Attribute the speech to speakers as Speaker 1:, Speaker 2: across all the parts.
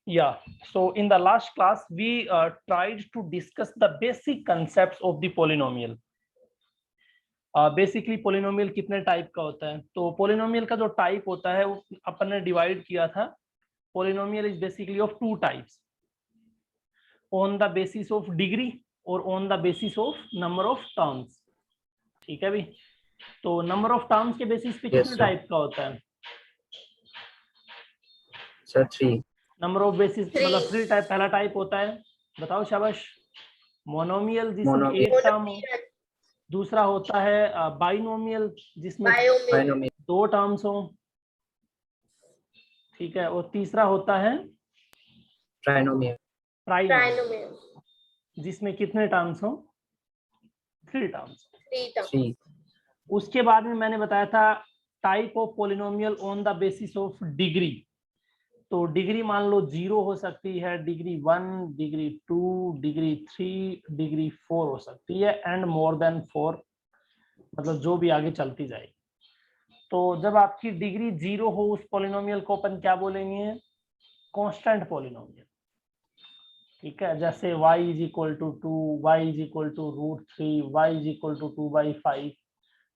Speaker 1: Yeah, so in the last class we tried to discuss the basic concepts of the polynomial. Basically polynomial कितने type का होता है, तो polynomial का जो टाइप होता है वो अपन ने डिवाइड किया था. Polynomial is basically of two types, on the basis of degree और on the basis of number of terms. ठीक है भी. तो नंबर ऑफ टर्म्स के बेसिस पे कितने टाइप का होता है
Speaker 2: सर? 3.
Speaker 1: नंबर ऑफ बेसिस मतलब 3 टाइप. पहला टाइप होता है, बताओ शाबाश, मोनोमियल जिसमें एक टर्म हो. दूसरा होता है बाइनोमियल जिसमें दो टर्म्स हो. ठीक है. और तीसरा होता है ट्राइनोमियल जिसमें कितने टर्म्स हो? 3 टर्म्स. उसके बाद में मैंने बताया था type of polynomial on the basis of degree. तो डिग्री मान लो 0 हो सकती है, डिग्री 1, डिग्री 2, डिग्री 3, डिग्री 4 हो सकती है, एंड मोर देन 4, मतलब जो भी आगे चलती जाएगी. तो जब आपकी डिग्री 0 हो उस पोलिनोमियल को अपन क्या बोलेंगे? Constant polynomial. ठीक है. जैसे y is equal to 2, y is equal to √3, y is equal to 2/5.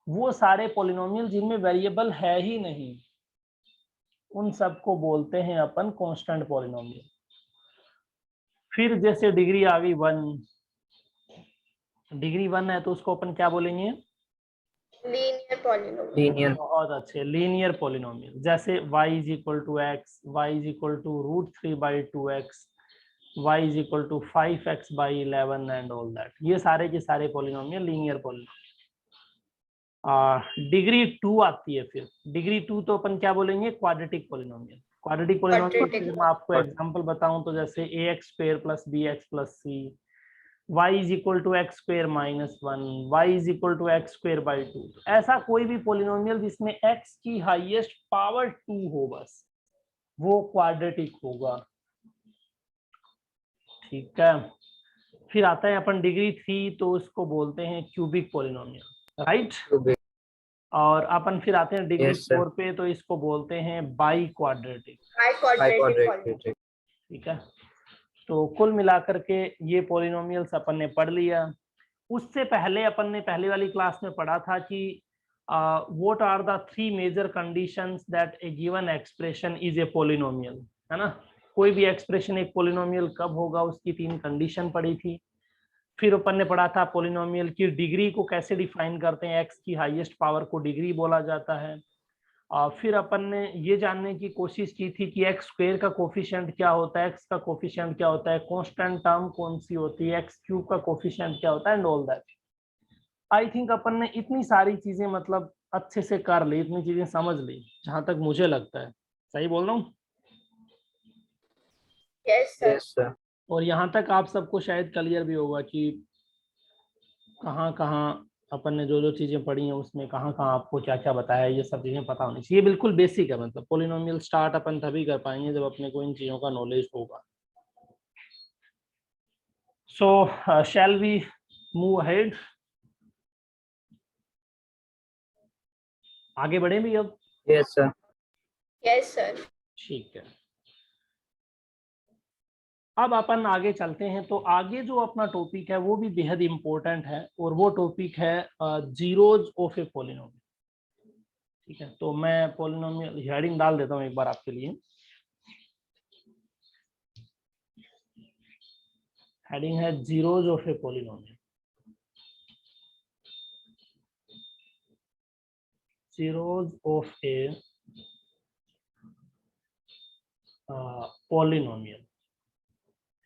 Speaker 1: वो सारे पोलिनोमियल जिनमें वेरिएबल है ही नहीं, उन सबको बोलते हैं अपन कांस्टेंट पोलिनोमियल. फिर जैसे डिग्री आ गई 1, डिग्री 1 है तो उसको अपन क्या बोलेंगे?
Speaker 2: Linear polynomial.
Speaker 1: बहुत अच्छे, लीनियर पोलिनोमियल. जैसे y is equal to x, y is equal to √3/2x, y is equal to 5x/11 and all that. ये सारे के सारे पोलिनोमियल लीनियर पोलिनोमियल. डिग्री 2 आती है. फिर डिग्री 2 तो अपन क्या बोलेंगे? Quadratic polynomial. क्वाड्रेटिक पोलिनोमियल मैं आपको एग्जांपल बताऊं तो जैसे ax² + bx + c, y is equal to x² - 1, y is equal to x²/2. ऐसा कोई भी पोलिनोमियल जिसमें x की हाईएस्ट पावर 2 हो, बस वो क्वाड्रेटिक होगा. ठीक है. फिर आता है अपन डिग्री 3, तो उसको बोलते हैं क्यूबिक पोलिनोमियल. राइट. और अपन फिर आते हैं डिग्री 4 पे, तो इसको बोलते हैं बाई क्वाड्रेटिक. ठीक है. तो कुल मिलाकर के ये पोलिनोमियल्स अपन ने पढ़ लिया. उससे पहले अपन ने पहले वाली क्लास में पढ़ा था कि what are the 3 major conditions that a given expression is a polynomial. है ना. कोई भी एक्सप्रेशन एक पोलिनोमियल कब होगा, उसकी 3 कंडीशन पढ़ी थी. फिर अपन ने पढ़ा था पोलिनोमियल की डिग्री को कैसे डिफाइन करते हैं. एक्स की हाईएस्ट पावर को डिग्री बोला जाता है. फिर अपन ने ये जानने की कोशिश की थी कि x² का कोफिशिएंट क्या होता है, x का कोफिशिएंट क्या होता है, कांस्टेंट टर्म कौन सी होती है, x³ का कोफिशिएंट क्या होता है, and all that. I think अपन ने इतनी सारी चीजें मतलब अच्छे से कर ली, इतनी चीजें समझ ली, जहां तक मुझे लगता है. सही बोल रहा हूँ?
Speaker 2: Yes sir.
Speaker 1: और यहाँ तक आप सबको शायद क्लियर भी होगा कि कहाँ कहाँ अपन ने जो जो चीजें पढ़ी हैं उसमें कहाँ कहाँ आपको क्या क्या बताया है, ये सब चीजें पता होनी चाहिए. बिल्कुल बेसिक है. मतलब पोलिनोमियल स्टार्ट अपन तभी कर पाएंगे जब अपने को इन चीजों का नॉलेज होगा. सो शैल वी मूव अहेड? आगे बढ़े भी अब?
Speaker 2: Yes sir. Yes sir.
Speaker 1: ठीक है. अब अपन आगे चलते हैं. तो आगे जो अपना टॉपिक है वो भी बेहद इंपॉर्टेंट है, और वो टॉपिक है जीरोज ऑफ ए पोलिनोमियल. ठीक है. तो मैं पोलिनोमियल हेडिंग डाल देता हूँ एक बार आपके लिए. हेडिंग है zeros of A polynomial. Zeros of A polynomial.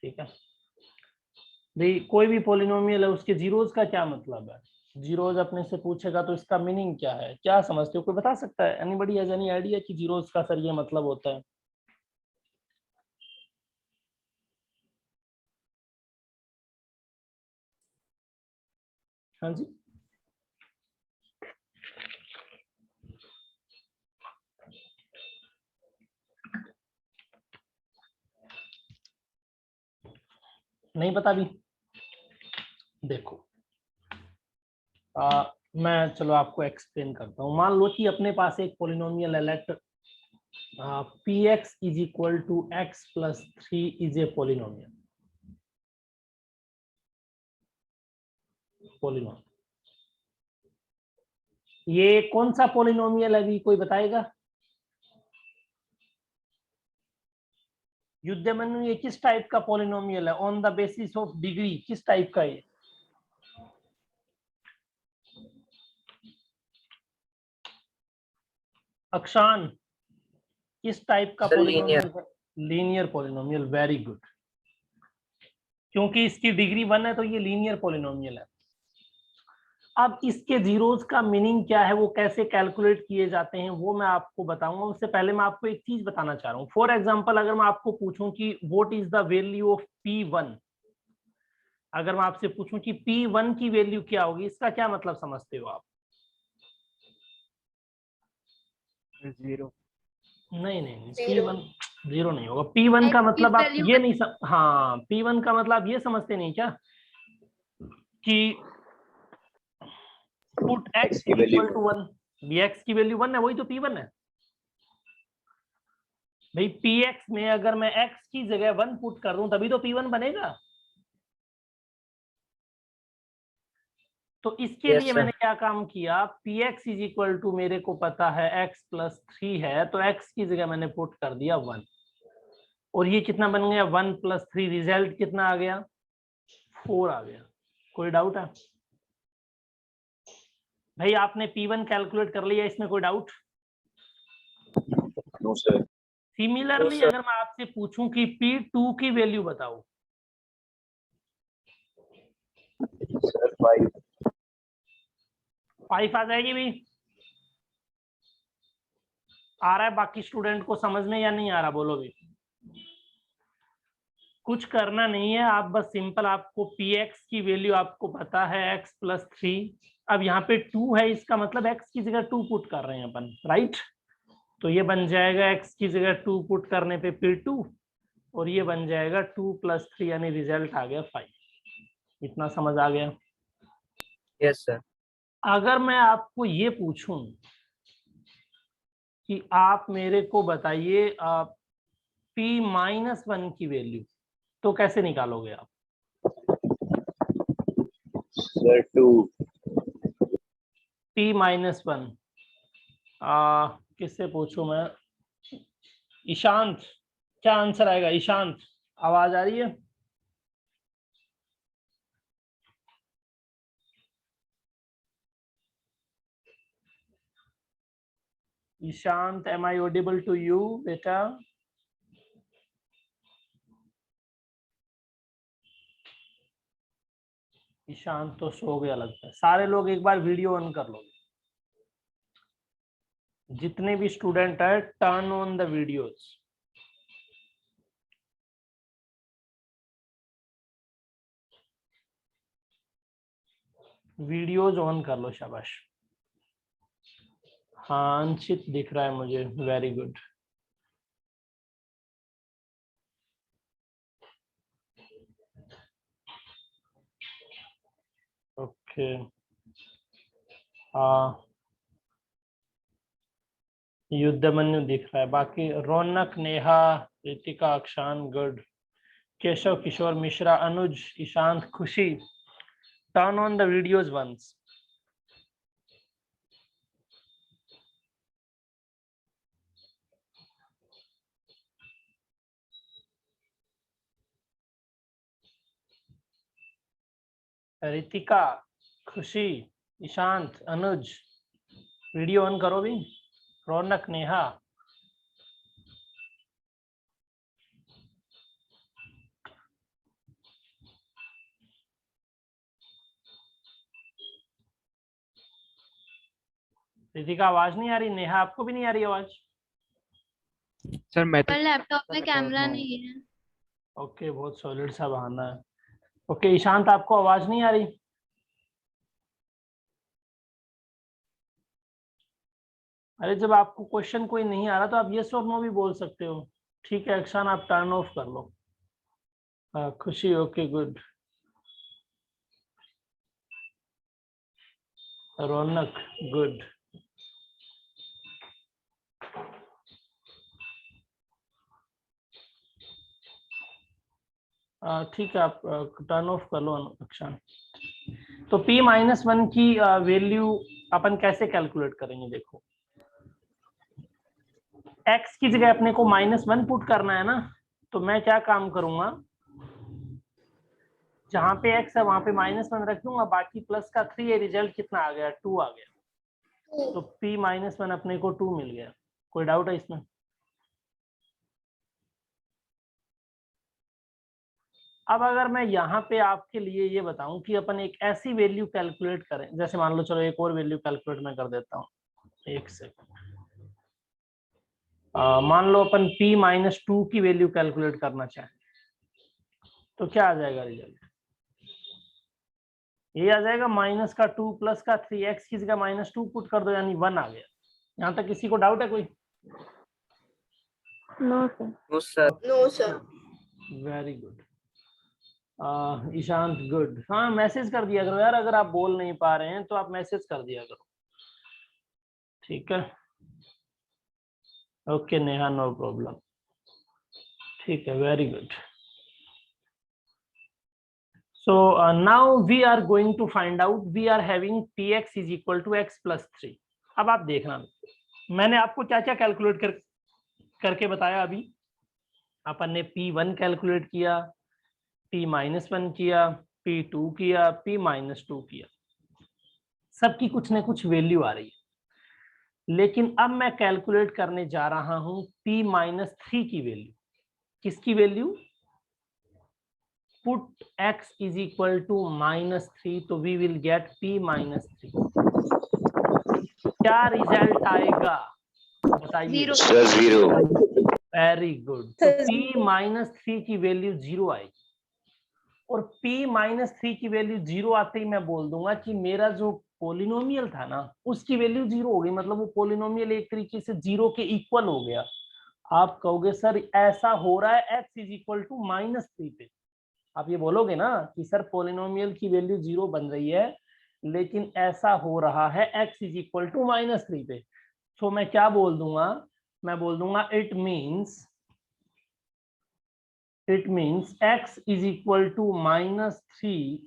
Speaker 1: ठीक है. भाई कोई भी पोलिनोमियल है उसके जीरोज का क्या मतलब है? जीरोज अपने से पूछेगा तो इसका मीनिंग क्या है, क्या समझते हो? कोई बता सकता है? एनीबॉडी हैज एनी आइडिया कि जीरोज का सर ये मतलब होता है? हाँ जी. नहीं पता भी? देखो मैं चलो आपको एक्सप्लेन करता हूँ. मान लो कि अपने पास एक पोलिनोमियल है, late px is equal to x plus 3 is a polynomial. ये कौन सा पोलिनोमियल है, अभी कोई बताएगा? युद्धमन्यु, ये किस टाइप का पोलिनोमियल है? On the basis of degree, किस टाइप का ये? अक्षान, किस टाइप का पोलिनोमियल है? Linear polynomial. Very good. क्योंकि इसकी डिग्री 1 है तो ये लीनियर पोलिनोमियल है। अब इसके जीरोस का मीनिंग क्या है, वो कैसे कैलकुलेट किए जाते हैं, वो मैं आपको बताऊंगा। उससे पहले मैं आपको एक चीज बताना चाह रहा हूँ। फॉर एग्जांपल, अगर मैं आपको पूछूं कि what is the value of P1, अगर मैं आपसे पूछूं कि P1 की वैल्यू क्या होगी, इसका क्या मतलब समझते हो आप?
Speaker 3: 0।
Speaker 1: नहीं, P1 0 नहीं होगा। P1 का मतलब आप ये नहीं हाँ, P1 का मतलब ये समझते नहीं क्या कि put x equal to 1, bx की वैल्यू 1 है, वही तो P1 है भाई। px में अगर मैं x की जगह 1 पुट कर दूं तभी तो P1 बनेगा। तो इसके लिए मैंने क्या काम किया, px इज इक्वल टू, मेरे को पता है x प्लस 3 है, तो x की जगह मैंने पुट कर दिया 1, और ये कितना बन गया 1 प्लस 3, रिजल्ट कितना आ गया 4 आ गया। कोई डाउट है भाई? आपने P1 कैलकुलेट कर लिया, इसमें कोई डाउट?
Speaker 3: No sir.
Speaker 1: सिमिलरली अगर मैं आपसे पूछूं कि P2 की वैल्यू बताओ,
Speaker 3: सर
Speaker 1: 5 आ जाएगी भी? आ रहा है बाकी स्टूडेंट को समझ में या नहीं आ रहा? बोलो भी। कुछ करना नहीं है, आप बस सिंपल, आपको px की वैल्यू आपको पता है x प्लस 3। अब यहाँ पे 2 है, इसका मतलब x की जगह 2 पुट कर रहे हैं अपन, राइट? तो ये बन जाएगा x की जगह 2 पुट करने पे P2, और ये बन जाएगा 2 प्लस 3, यानी रिजल्ट आ गया 5। इतना समझ आ गया?
Speaker 2: Yes sir.
Speaker 1: अगर मैं आपको ये पूछूं कि आप मेरे को बताइए P-1 की वैल्यू, तो कैसे निकालोगे आप?
Speaker 3: सर 2।
Speaker 1: P-1 किससे पूछूं मैं? ईशांत, क्या आंसर आएगा? ईशांत, आवाज आ रही है? Ishant, am I audible to you बेटा? ईशांत तो सो गया लगता है। सारे लोग एक बार वीडियो ऑन कर लो, जितने भी स्टूडेंट है, turn on the videos. Videos on कर लो, शाबाश। हाँ, अंशित दिख रहा है मुझे, वेरी गुड। ओके, युद्धमन्यु दिख रहा है, बाकी Raunak, Neha, Ritika, Akshan, good. Keshav, Kishor, Mishra, Anuj, Ishant, Khushi, turn on the videos once. Ritika, Khushi, Ishant, Anuj, video on करो भी। रौनक, नेहा, रितिका आवाज नहीं आ रही? नेहा, आपको भी नहीं आ रही आवाज?
Speaker 3: सर मैं तो
Speaker 4: लैपटॉप में कैमरा नहीं है।
Speaker 1: ओके, बहुत सॉलिड सा बहाना है। ओके, ईशांत, आपको आवाज नहीं आ रही? अरे, जब आपको क्वेश्चन कोई नहीं आ रहा तो आप यस और नो भी बोल सकते हो। ठीक है अक्षान, आप टर्न ऑफ कर लो। खुशी, ओके गुड। रौनक, गुड। ठीक है, आप टर्न ऑफ कर लो अक्षान। तो p-1 की वैल्यू अपन कैसे कैलकुलेट करेंगे? देखो, x की जगह अपने को -1 पुट करना है ना, तो मैं क्या काम करूंगा, जहां पे x है वहां पे -1 रख दूंगा, बाकी प्लस का 3 है, रिजल्ट कितना आ गया? 2 आ गया। तो p-1 अपने को 2 मिल गया। कोई डाउट है इसमें? अब अगर मैं यहाँ पे आपके लिए ये बताऊं कि अपन एक ऐसी वैल्यू कैलकुलेट करें, जैसे मान लो, चलो एक और वैल्यू कैलकुलेट मैं कर देता हूँ, एक सेकंड। मान लो अपन p-2 की वैल्यू कैलकुलेट करना चाहें, तो क्या आ जाएगा रिजल्ट? ये आ जाएगा -2 प्लस का 3, x की जगह -2 पुट कर दो, यानी 1 आ गया। यहाँ तक किसी को डाउट है कोई?
Speaker 4: No sir.
Speaker 2: No sir.
Speaker 5: No sir.
Speaker 1: Very good Ishant, good. हाँ, मैसेज कर दिया करो यार, अगर आप बोल नहीं पा रहे हैं तो आप मैसेज कर दिया करो, ठीक है? ओके नेहा, नो प्रॉब्लम, ठीक है, very good. So now we are going to find out, we are having px is equal to x plus 3। अब आप देखना, मैंने आपको क्या क्या कैलकुलेट करके बताया अभी। अपन ने p1 कैलकुलेट किया, p-1 किया, p2 किया, p-2 किया, सबकी कुछ न कुछ वैल्यू आ रही है। लेकिन अब मैं कैलकुलेट करने जा रहा हूं p-3 की वैल्यू। किसकी value? put x is equal to -3, तो we will get p-3। क्या रिजल्ट आएगा बताइए?
Speaker 3: 0
Speaker 1: वेरी गुड। तो p-3 की वैल्यू 0 आएगी, और p-3 की वैल्यू 0 आते ही मैं बोल दूंगा कि मेरा जो पोलिनोमियल था ना, उसकी वैल्यू 0 हो गई, मतलब वो पोलिनोमियल एक तरीके से 0 के इक्वल हो गया। आप कहोगे सर ऐसा हो रहा है x इज इक्वल टू -3 पे, आप ये बोलोगे ना कि सर पोलिनोमियल की वैल्यू 0 बन रही है, लेकिन ऐसा हो रहा है x इज इक्वल टू -3 पे। तो मैं क्या बोल दूंगा? मैं बोल दूंगा it means x is equal to -3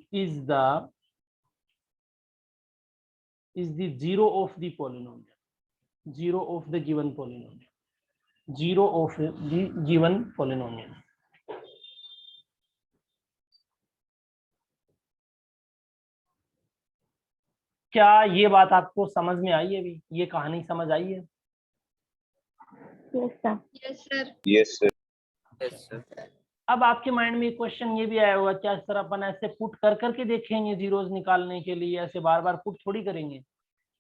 Speaker 1: is the zero of the polynomial, zero of the given polynomial, zero of the given polynomial। क्या ये बात आपको समझ में आई है? अभी ये कहानी समझ आई है?
Speaker 4: Yes sir.
Speaker 3: Yes sir.
Speaker 2: Yes sir.
Speaker 1: अब आपके माइंड में क्वेश्चन ये भी आया होगा, क्या सर अपन ऐसे पुट कर करके देखेंगे जीरोज निकालने के लिए, ऐसे बार बार पुट थोड़ी करेंगे?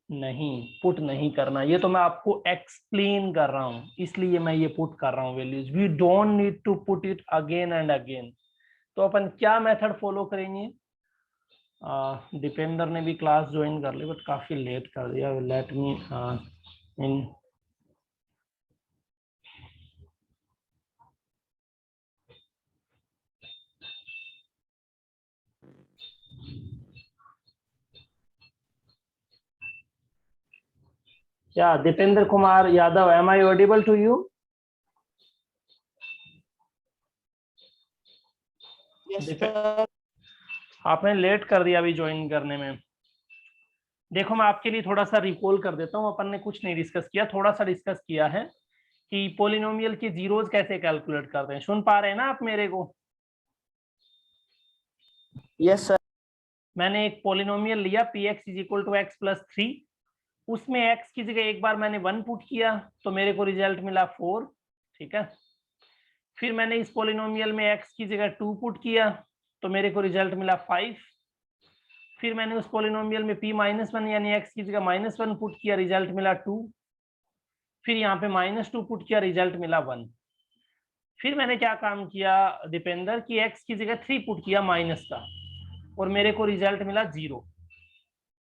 Speaker 1: नहीं, पुट नहीं करना, ये तो मैं आपको एक्सप्लेन कर रहा हूँ, इसलिए मैं ये पुट कर रहा हूँ values. We don't need to put it again and again. तो अपन क्या मेथड फॉलो करेंगे? दीपेंद्र ने भी क्लास ज्वाइन कर ली, बट काफी लेट कर दिया। लेट मी इन क्या Dipendra Kumar Yadav, am I audible to you? आपने लेट कर दिया अभी ज्वाइन करने में। देखो, मैं आपके लिए थोड़ा सा रिकॉल कर देता हूँ। अपन ने कुछ नहीं डिस्कस किया, थोड़ा सा डिस्कस किया है कि पॉलिनोमियल की जीरोज कैसे कैलकुलेट करते हैं। सुन पा रहे हैं ना आप मेरे को?
Speaker 5: Yes sir.
Speaker 1: मैंने एक पॉलिनोमियल लिया px is equal to x plus 3, उसमें x की जगह एक बार मैंने 1 पुट किया तो मेरे को रिजल्ट मिला 4, ठीक है। फिर मैंने इस पॉलिनोमियल में x की जगह 2 पुट किया तो मेरे को रिजल्ट मिला 5। फिर मैंने उस पॉलिनोमियल में p-1 यानी x की जगह -1 पुट किया, रिजल्ट मिला 2। फिर यहाँ पे -2 पुट किया, रिजल्ट मिला 1। फिर मैंने क्या काम किया दीपेंद्र की x की जगह 3 पुट किया माइनस का, और मेरे को रिजल्ट मिला 0।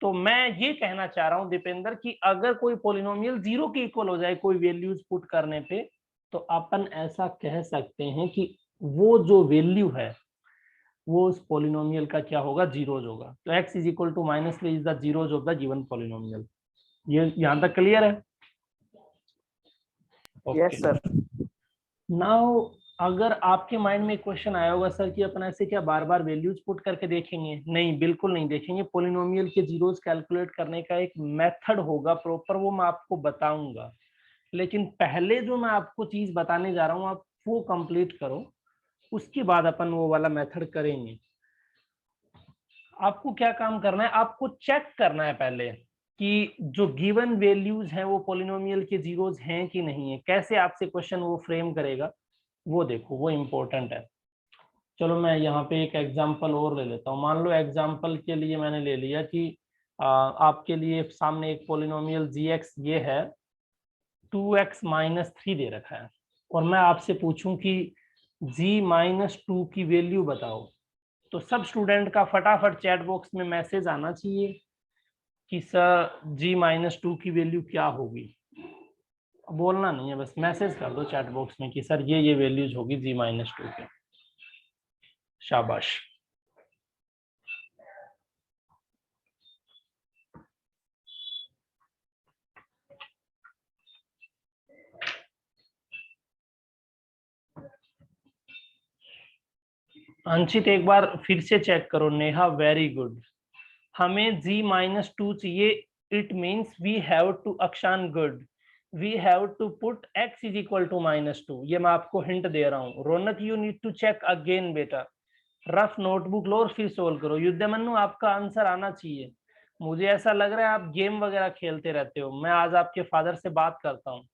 Speaker 1: तो मैं ये कहना चाह रहा हूँ दीपेंद्र कि अगर कोई पॉलिनोमियल 0 के इक्वल हो जाए कोई वैल्यूज पुट करने पे, तो अपन ऐसा कह सकते हैं कि वो जो वैल्यू है वो उस पॉलिनोमियल का क्या होगा? जीरोज होगा। तो x is equal to -3 is the zeros of the given polynomial. ये यहाँ तक क्लियर है?
Speaker 5: Yes sir.
Speaker 1: नाउ अगर आपके माइंड में क्वेश्चन आया होगा सर कि अपन ऐसे क्या बार बार वैल्यूज पुट करके देखेंगे, नहीं बिल्कुल नहीं देखेंगे। पॉलिनोमियल के जीरोस कैलकुलेट करने का एक मेथड होगा प्रॉपर, वो मैं आपको बताऊंगा। लेकिन पहले जो मैं आपको चीज बताने जा रहा हूँ आप वो कंप्लीट करो, उसके बाद अपन वो वाला मेथड करेंगे। आपको क्या काम करना है, आपको चेक करना है पहले कि जो गिवन वैल्यूज हैं वो पॉलिनोमियल के जीरोस हैं कि नहीं है। कैसे आपसे क्वेश्चन वो फ्रेम करेगा वो देखो, वो इम्पोर्टेंट है। चलो मैं यहाँ पे एक एग्जांपल और ले लेता हूँ। मान लो एग्जांपल के लिए मैंने ले लिया कि आपके लिए सामने एक पॉलिनोमियल gx ये है, 2x - 3 दे रखा है, और मैं आपसे पूछूं कि g - 2 की वैल्यू बताओ, तो सब स्टूडेंट का फटाफट चैट बॉक्स में मैसेज आना चाहिए कि सर g - 2 की वैल्यू क्या होगी। बोलना नहीं है, बस मैसेज कर दो चैट बॉक्स में कि सर ये वैल्यूज होगी g - 2 के। शाबाश। अंशित एक बार फिर से चेक करो। Neha very good. हमें g - 2 चाहिए। It means we have to, Akshan good, we have to put x is equal to -2। ये मैं आपको हिंट दे रहा हूँ। Raunak you need to check again बेटा, रफ नोटबुक लो और फिर सोल्व करो। युद्धमन्नु आपका आंसर आना चाहिए। मुझे ऐसा लग रहा है आप गेम वगैरह खेलते रहते हो। मैं आज आपके फादर से बात करता हूँ।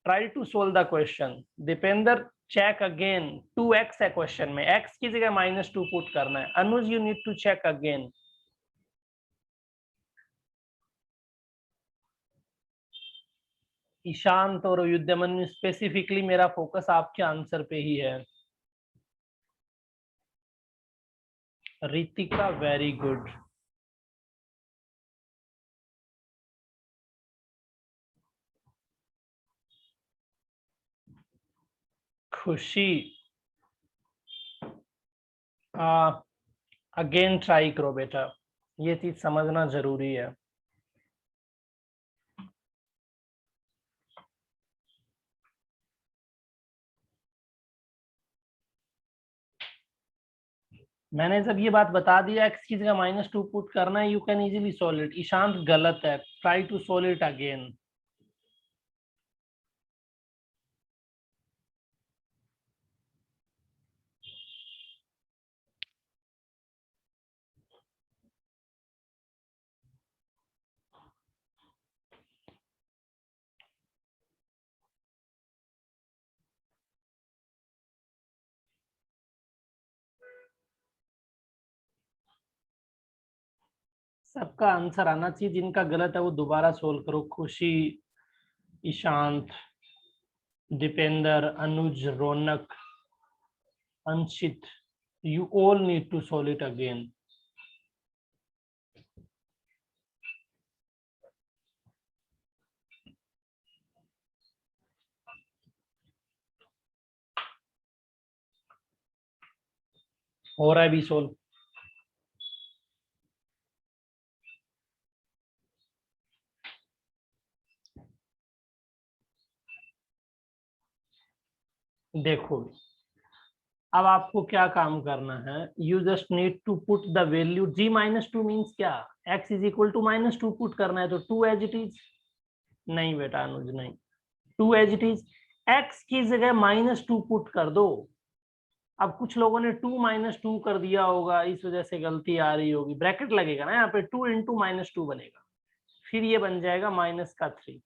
Speaker 1: Try to solve the question. Dipendra check again, 2x है क्वेश्चन में, x की जगह -2 पुट करना है। Anuj you need to check again. Ishant और युद्धमन्यु, स्पेसिफिकली मेरा फोकस आपके आंसर पे ही है। Ritika very good. Khushi again try करो बेटा, ये चीज समझना जरूरी है। मैंने जब ये बात बता दिया x की जगह -2 पुट करना है, you can easily solve it. Ishant गलत है, try to solve it again. सबका आंसर आना चाहिए, जिनका गलत है वो दोबारा सोल्व करो। खुशी, ईशांत, दीपेंद्र, अनुज, रौनक, Anshit, you all need to solve it again. हो रहा है भी सोल्व। देखो अब आपको क्या काम करना है, you just need to put the value g - 2 means क्या, x is equal to -2 put करना है, तो 2 एज इट इज। नहीं बेटा अनुज नहीं, 2 एज इट इज। x की जगह -2 पुट कर दो। अब कुछ लोगों ने 2 - 2 कर दिया होगा, इस वजह से गलती आ रही होगी। ब्रैकेट लगेगा ना यहाँ पे, 2 × -2 बनेगा, फिर ये बन जाएगा -3।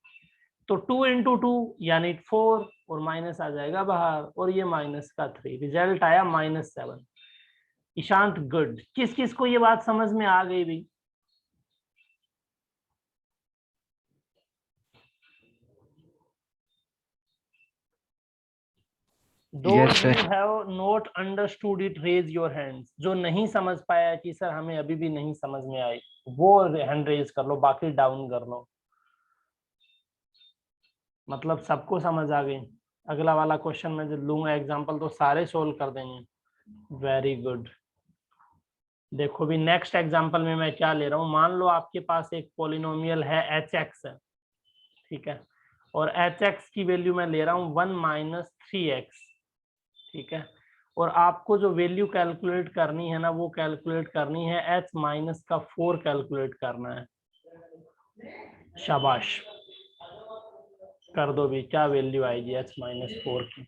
Speaker 1: तो 2 × 2 यानी 4, और माइनस आ जाएगा बाहर, और ये -3। रिजल्ट आया -7। ईशांत गुड। किस किस को ये बात समझ में आ गई भी? Those who have not understood it, raise your hands. जो नहीं समझ पाया कि सर हमें अभी भी नहीं समझ में आई, वो हैंड रेज कर लो, बाकी डाउन कर लो। मतलब सबको समझ आ गई। अगला वाला क्वेश्चन में जो लूंगा एग्जांपल तो सारे सोल्व कर देंगे। Very good. देखो भी नेक्स्ट एग्जांपल में मैं क्या ले रहा हूँ। मान लो आपके पास एक पॉलिनोमियल है hx है, ठीक है, और एच एक्स की वैल्यू मैं ले रहा हूँ 1 माइनस 3x, ठीक है। और आपको जो वैल्यू कैलकुलेट करनी है ना, वो कैलकुलेट करनी है h माइनस का 4 कैलकुलेट करना है। शाबाश, कर दो भी, क्या वैल्यू आएगी h माइनस 4 की?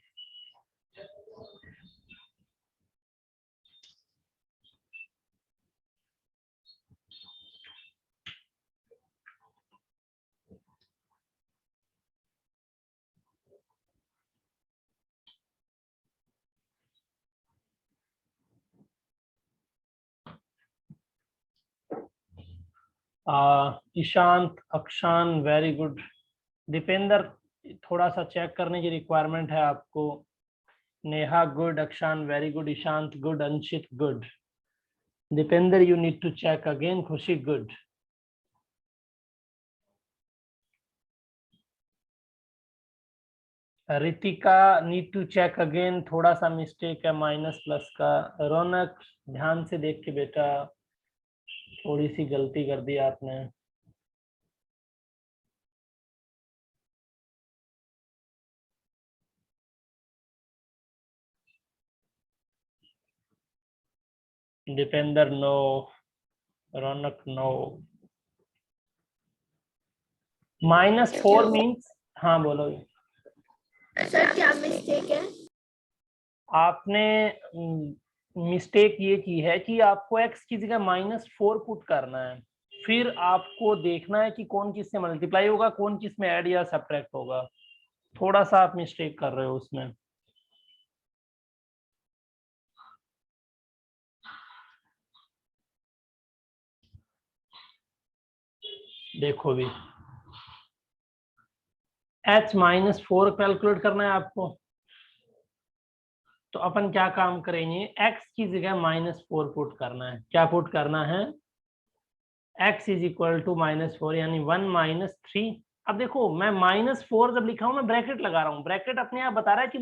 Speaker 1: Ishant, Akshan, very good. दीपेंद्र, थोड़ा सा चेक करने की रिक्वायरमेंट है आपको। Neha good, Akshan very good, Ishant good, Anshit good, Deependra you need to check again, Khushi good. Ritika need to check again, थोड़ा सा मिस्टेक है माइनस प्लस का। रौनक ध्यान से देख के बेटा, थोड़ी सी गलती कर दी आपने। दीपेंद्र नो, रौनक नो। -4 मीन्स, हाँ बोलो।
Speaker 5: सर क्या मिस्टेक है?
Speaker 1: आपने मिस्टेक ये की है कि आपको x की जगह -4 पुट करना है, फिर आपको देखना है कि कौन किस से मल्टीप्लाई होगा, कौन किस में ऐड या सब्ट्रैक्ट होगा। थोड़ा सा आप मिस्टेक कर रहे हो उसमें। देखो भी, h -4 कैलकुलेट करना है आपको, तो अपन क्या काम करेंगे, x की जगह -4 पुट करना है। क्या पुट करना है? x इज इक्वल टू -4 यानी 1 माइनस 3। अब देखो, मैं -4 जब लिखा हूं, मैं ब्रैकेट लगा रहा हूँ, ब्रैकेट अपने आप बता रहा है कि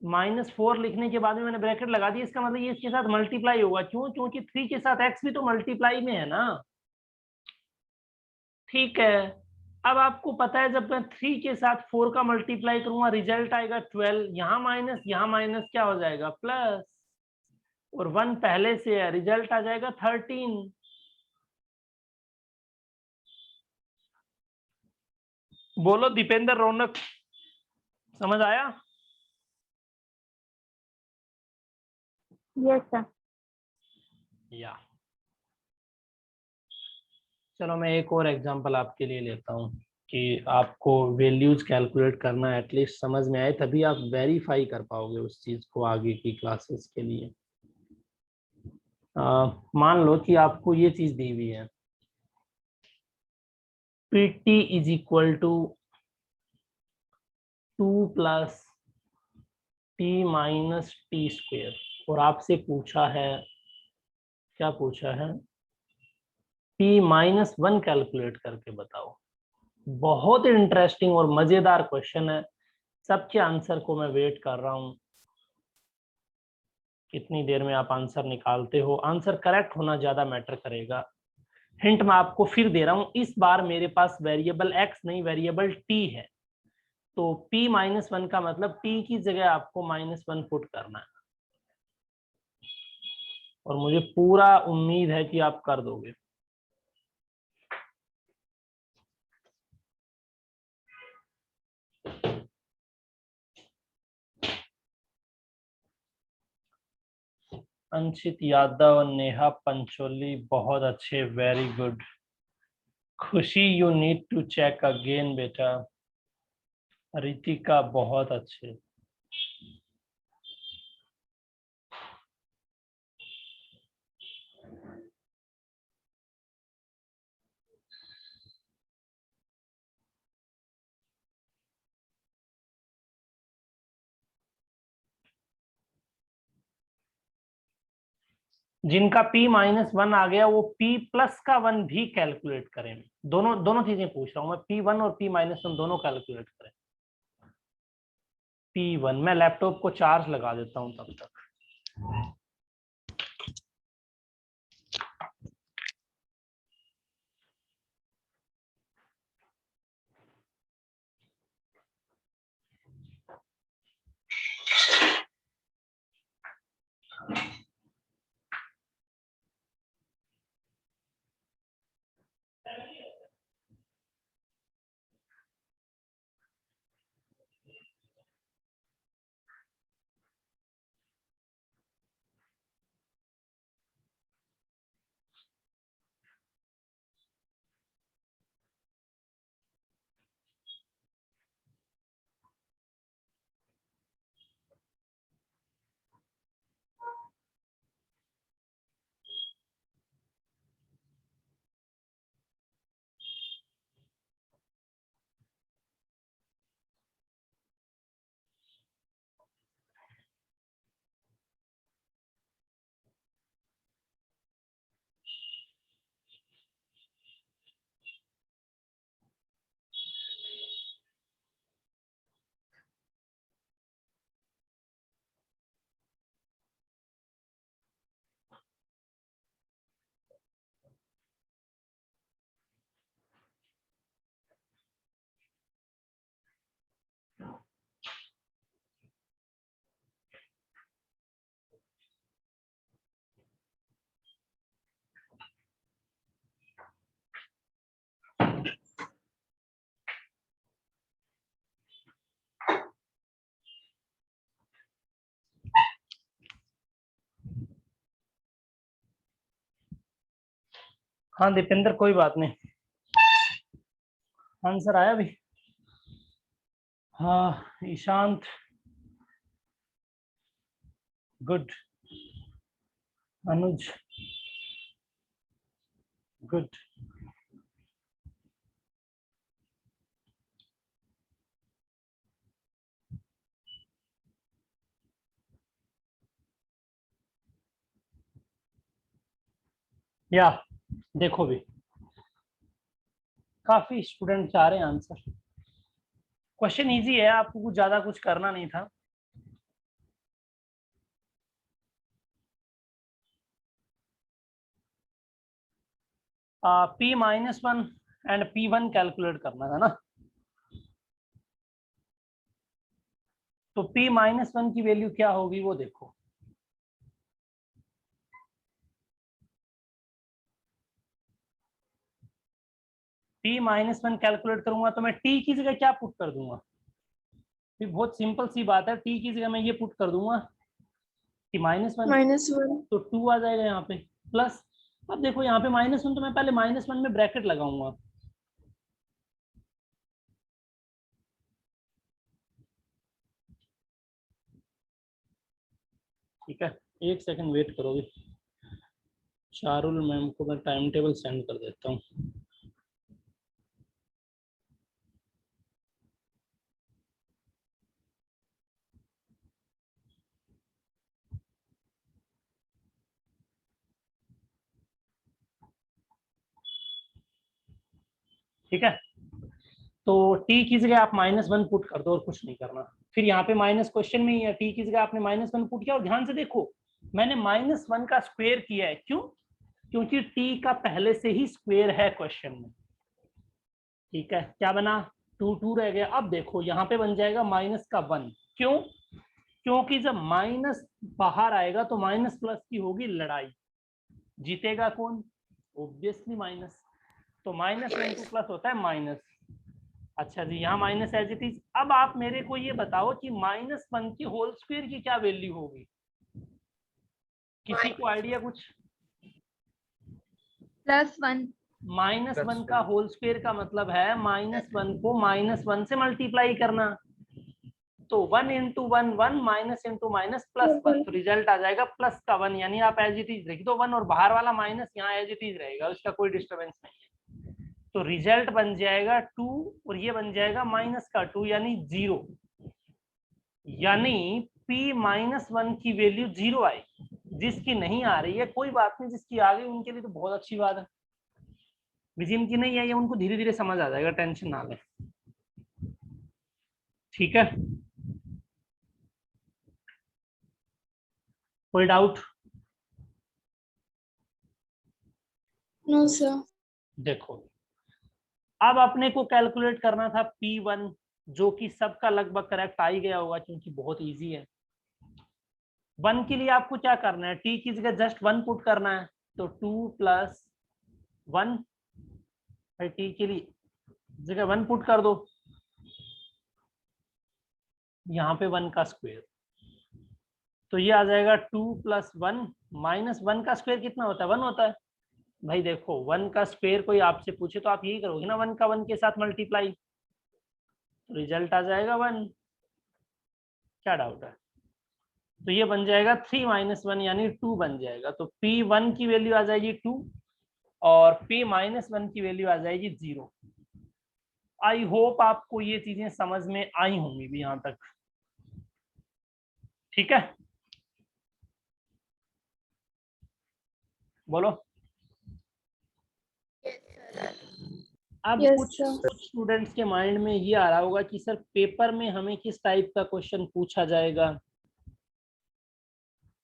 Speaker 1: -4 लिखने के बाद में मैंने ब्रैकेट लगा दी, इसका मतलब ये इसके साथ मल्टीप्लाई होगा। क्यों? क्योंकि 3 के साथ x भी तो मल्टीप्लाई में है ना, ठीक है। अब आपको पता है, जब मैं 3 के साथ 4 का मल्टीप्लाई करूंगा, रिजल्ट आएगा 12। यहाँ माइनस क्या हो जाएगा? प्लस, और 1 पहले से है, रिजल्ट आ जाएगा 13। बोलो दीपेंद्र, रौनक, समझ आया?
Speaker 5: Yes sir.
Speaker 1: या चलो, मैं एक और एग्जांपल आपके लिए लेता हूँ कि आपको वैल्यूज कैलकुलेट करना एटलीस्ट समझ में आए, तभी आप वेरीफाई कर पाओगे उस चीज को आगे की क्लासेस के लिए। मान लो कि आपको ये चीज दी हुई है, PT is equal to 2 plus T minus T², और आपसे पूछा है, क्या पूछा है? P-1 कैलकुलेट करके बताओ। बहुत इंटरेस्टिंग और मजेदार क्वेश्चन है। सबके आंसर को मैं वेट कर रहा हूं, कितनी देर में आप आंसर निकालते हो। आंसर करेक्ट होना ज्यादा मैटर करेगा। हिंट मैं आपको फिर दे रहा हूं, इस बार मेरे पास वेरिएबल x नहीं, वेरिएबल t है, तो P-1 का मतलब t की जगह आपको -1 पुट करना है, और मुझे पूरा उम्मीद है कि आप कर दोगे। अंशित यादव, नेहा पंचोली, बहुत अच्छे, very good. Khushi, you need to check again बेटा। रितिका, बहुत अच्छे। जिनका P-1 आ गया, वो P+ का 1 भी कैलकुलेट करें। दोनों दोनों चीजें पूछ रहा हूं मैं, P1 और P-1 दोनों कैलकुलेट करें। P1, मैं लैपटॉप को चार्ज लगा देता हूं तब तक। हाँ दीपेंद्र, कोई बात नहीं, आंसर आया भी। हाँ ईशांत, गुड। अनुज, गुड। या देखो भी, काफी स्टूडेंट चाह रहे हैं आंसर। क्वेश्चन इजी है, आपको कुछ ज्यादा कुछ करना नहीं था। P-1 एंड P1 कैलकुलेट करना था ना। तो P-1 की वैल्यू क्या होगी वो देखो। P-1 कैलकुलेट करूंगा तो मैं T की जगह क्या पुट कर दूंगा? फिर बहुत सिंपल सी बात है, T की जगह मैं ये पुट कर दूंगा कि -1 तो 2 आ जाएगा यहाँ पे, प्लस। अब देखो यहाँ पे -1 तो मैं पहले -1 में ब्रैकेट लगाऊंगा। ठीक है, एक सेकंड वेट करोगे। शारुल मैम को मैं टाइम टेबल सेंड कर देता हूँ। ठीक है, तो T की जगह आप -1 पुट कर दो और कुछ नहीं करना। फिर यहाँ पे माइनस क्वेश्चन में ही है, T की जगह आपने -1 पुट किया, और ध्यान से देखो मैंने -1 का स्क्वायर किया है। क्यों? क्योंकि T का पहले से ही स्क्वायर है क्वेश्चन में। ठीक है, क्या बना? 2 रह गया। अब देखो यहाँ पे बन जाएगा -1। क्यों? क्योंकि जब माइनस बाहर आएगा तो माइनस प्लस की होगी लड़ाई। जीतेगा कौन? Obviously minus. तो -1 प्लस होता है माइनस। अच्छा जी, यहाँ माइनस एज इट इज। अब आप मेरे को ये बताओ कि -1 की होल स्क्वायर की क्या वैल्यू होगी? किसी को आइडिया कुछ?
Speaker 4: +1।
Speaker 1: -1 का होल स्क्वायर का मतलब है -1 को -1 से मल्टीप्लाई करना। तो 1 इंटू 1 1, माइनस इंटू माइनस +1, तो रिजल्ट आ जाएगा प्लस का 1। यानी आप एज इट इज लिख दो 1, और बाहर वाला माइनस यहाँ एज इट इज रहेगा, उसका कोई डिस्टर्बेंस नहीं है। तो रिजल्ट बन जाएगा 2, और ये बन जाएगा -2 यानी 0। यानी P-1 की वैल्यू 0 आई। जिसकी नहीं आ रही है कोई बात नहीं, जिसकी आ गई उनके लिए तो बहुत अच्छी बात है। जिनकी नहीं है ये उनको धीरे धीरे समझ आ जाएगा, टेंशन ना लें। ठीक है, कोई डाउट?
Speaker 5: No sir.
Speaker 1: देखो, अब अपने को कैलकुलेट करना था P1, जो कि सबका लगभग करेक्ट आ ही गया होगा क्योंकि बहुत इजी है। 1 के लिए आपको क्या करना है? T की जगह जस्ट 1 पुट करना है, तो 2 + 1। T के लिए जगह 1 पुट कर दो, यहाँ पे 1 का स्क्वायर, तो ये आ जाएगा 2 + 1 -1 का स्क्वायर कितना होता है? 1 होता है। भाई देखो 1 का स्क्वायर कोई आपसे पूछे तो आप यही करोगे ना, 1 का 1 के साथ मल्टीप्लाई, तो रिजल्ट आ जाएगा 1। क्या डाउट है? तो ये बन जाएगा 3 - 1 यानी 2 बन जाएगा। तो P1 की वैल्यू आ जाएगी 2 और P-1 की वैल्यू आ जाएगी 0। आई होप आपको ये चीजें समझ में आई होंगी भी यहां तक। ठीक है, बोलो। अब
Speaker 5: Yes,
Speaker 1: कुछ
Speaker 5: sir.
Speaker 1: स्टूडेंट्स के माइंड में ये आ रहा होगा कि सर पेपर में हमें किस टाइप का क्वेश्चन पूछा जाएगा,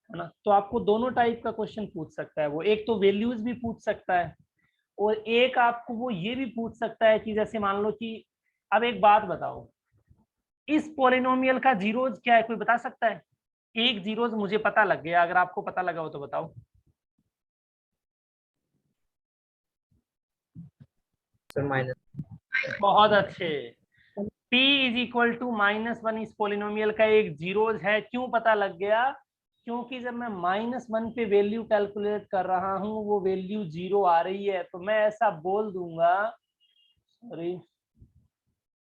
Speaker 1: है ना? तो आपको दोनों टाइप का क्वेश्चन पूछ सकता है वो। एक तो वैल्यूज भी पूछ सकता है, और एक आपको वो ये भी पूछ सकता है कि जैसे मान लो कि, अब एक बात बताओ, इस पॉलिनोमियल का जीरोज क्या है? कोई बता सकता है? एक जीरोज मुझे पता लग गया, अगर आपको पता लगा हो तो बताओ।
Speaker 2: Sir minus.
Speaker 1: बहुत अच्छे। P = -1 इस पॉलिनोमियल का एक जीरोज है। क्यों पता लग गया? क्योंकि जब मैं -1 पे वैल्यू कैलकुलेट कर रहा हूं वो वैल्यू 0 आ रही है, तो मैं ऐसा बोल दूंगा, सॉरी,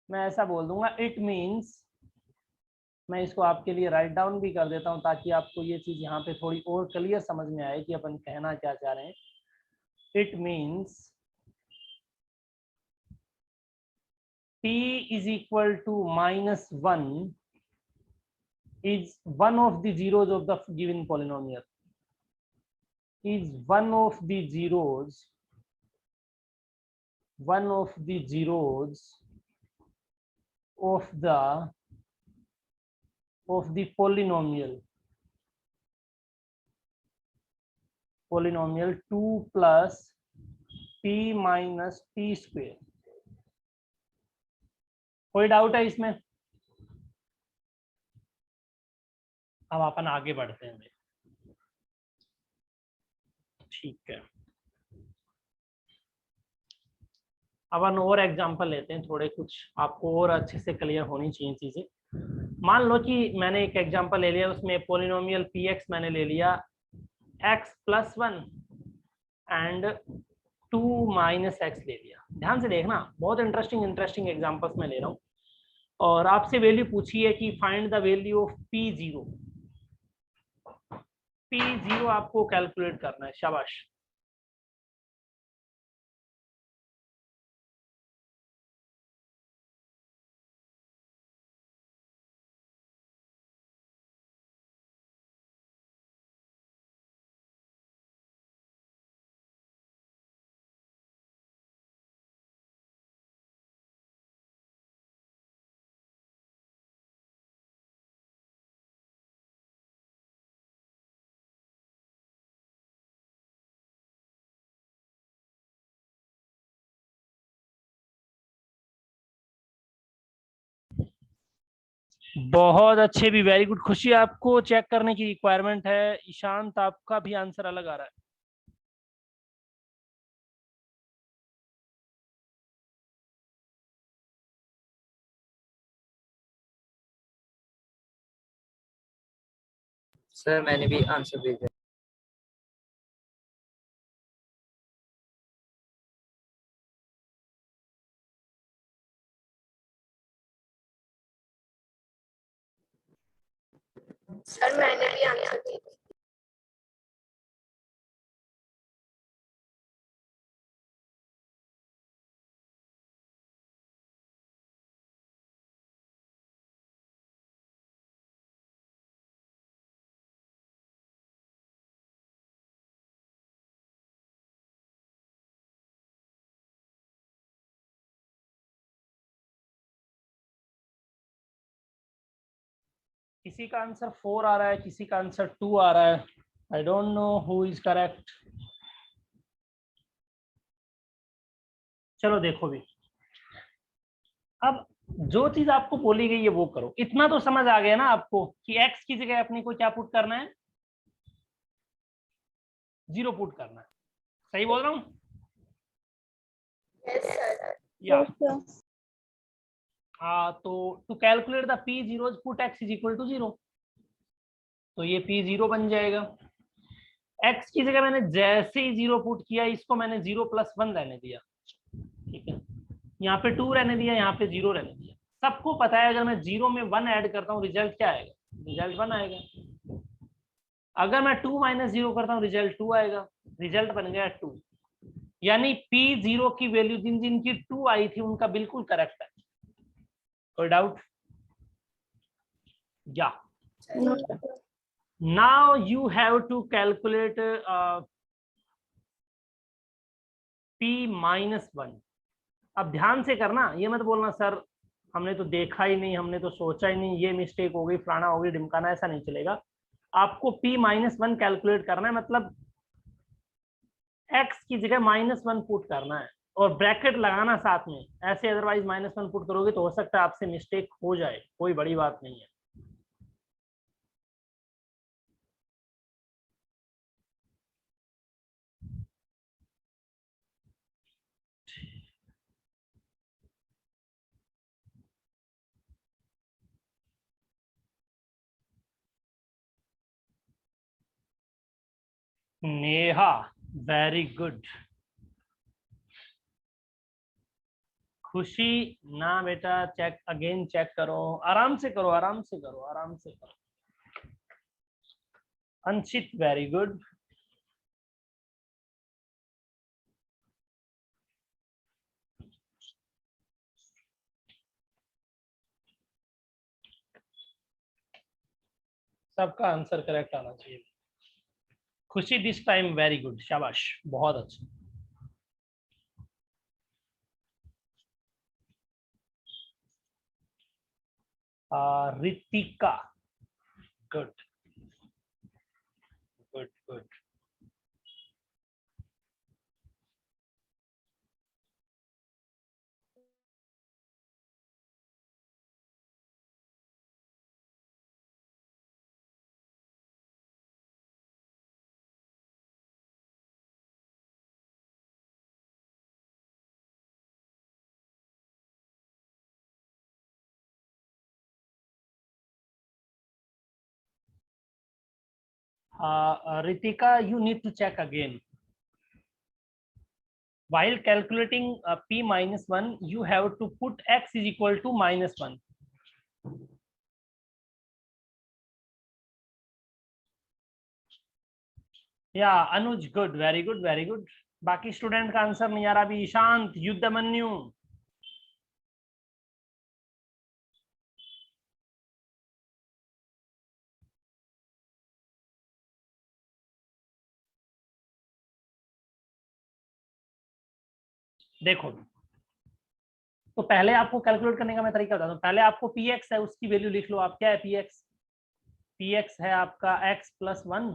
Speaker 1: मैं ऐसा बोल दूंगा इट मीन्स, मैं इसको आपके लिए राइट डाउन भी कर देता हूं ताकि आपको ये चीज यहाँ पे थोड़ी और क्लियर समझ में आए कि अपन कहना क्या चाह रहे हैं। It means p is equal to -1 is one of the zeros of the given polynomial, is one of the zeros of the polynomial 2 plus p minus p square। कोई डाउट है इसमें? अब अपन आगे बढ़ते हैं। ठीक है, अब अपन और एग्जांपल लेते हैं, थोड़े कुछ आपको और अच्छे से क्लियर होनी चाहिए चीजें। मान लो कि मैंने एक एग्जांपल ले लिया, उसमें पोलिनोमियल px मैंने ले लिया x + 1 एंड 2 - x ले लिया। ध्यान से देखना, बहुत इंटरेस्टिंग एग्जांपल्स मैं ले रहा हूँ। और आपसे वैल्यू पूछी है कि find the value of p0। p0 आपको कैलकुलेट करना है, शाबाश। बहुत अच्छे भी, वेरी गुड। खुशी, आपको चेक करने की रिक्वायरमेंट है। ईशांत, आपका भी आंसर अलग आ रहा है।
Speaker 2: सर मैंने भी आंसर भेजा।
Speaker 5: सर मैंने भी आंसर दिया।
Speaker 1: किसी का आंसर 4 आ रहा है, किसी का आंसर 2 आ रहा है। I don't know who is correct. चलो देखो भी, अब जो चीज आपको बोली गई है वो करो। इतना तो समझ आ गया ना आपको कि x की जगह अपने को क्या पुट करना है? 0 पुट करना है। सही बोल रहा हूँ?
Speaker 5: Yes sir.
Speaker 1: या तो to calculate the p0 put x is equal to 0, तो ये p0 बन जाएगा। x की जगह मैंने जैसे ही 0 पुट किया, इसको मैंने 0 + 1 रहने दिया। ठीक है, यहाँ पे 2 रहने दिया, यहाँ पे 0 रहने दिया। सबको पता है अगर मैं 0 में 1 ऐड करता हूँ रिजल्ट क्या आएगा? रिजल्ट 1 आएगा। अगर मैं 2 - 0 करता हूँ रिजल्ट 2 आएगा। रिजल्ट बन गया 2। यानी p0 की वैल्यू जिन जिन की 2 आई थी उनका बिल्कुल करेक्ट है। कोई डाउट? या now you have to calculate p-1। अब ध्यान से करना, ये मत बोलना सर हमने तो देखा ही नहीं, हमने तो सोचा ही नहीं, ये मिस्टेक हो गई, फलाना हो गई, ढिमकाना। ऐसा नहीं चलेगा। आपको p-1 कैलकुलेट करना है, मतलब x की जगह -1 पुट करना है और ब्रैकेट लगाना साथ में। ऐसे अदरवाइज -1 पुट करोगे तो हो सकता है आपसे मिस्टेक हो जाए, कोई बड़ी बात नहीं है। Neha, very good. खुशी ना बेटा, चेक अगेन, चेक करो, आराम से करो, आराम से करो, आराम से करो। Anshit, very good. सबका आंसर करेक्ट आना चाहिए। खुशी दिस टाइम वेरी गुड, शाबाश, बहुत अच्छा। Ritika, good good good. Ritika, you need to check again. While calculating p minus 1, you have to put x is equal to minus 1. Yeah, Anuj, good, very good, very good. बाकी student का answer नहीं आ रहा अभी। ईशांत, युद्धमन्यु, देखो तो पहले आपको calculate करने का मैं तरीका बताता हूँ। पहले आपको px है उसकी वैल्यू लिख लो आप। क्या है px? px है आपका x प्लस 1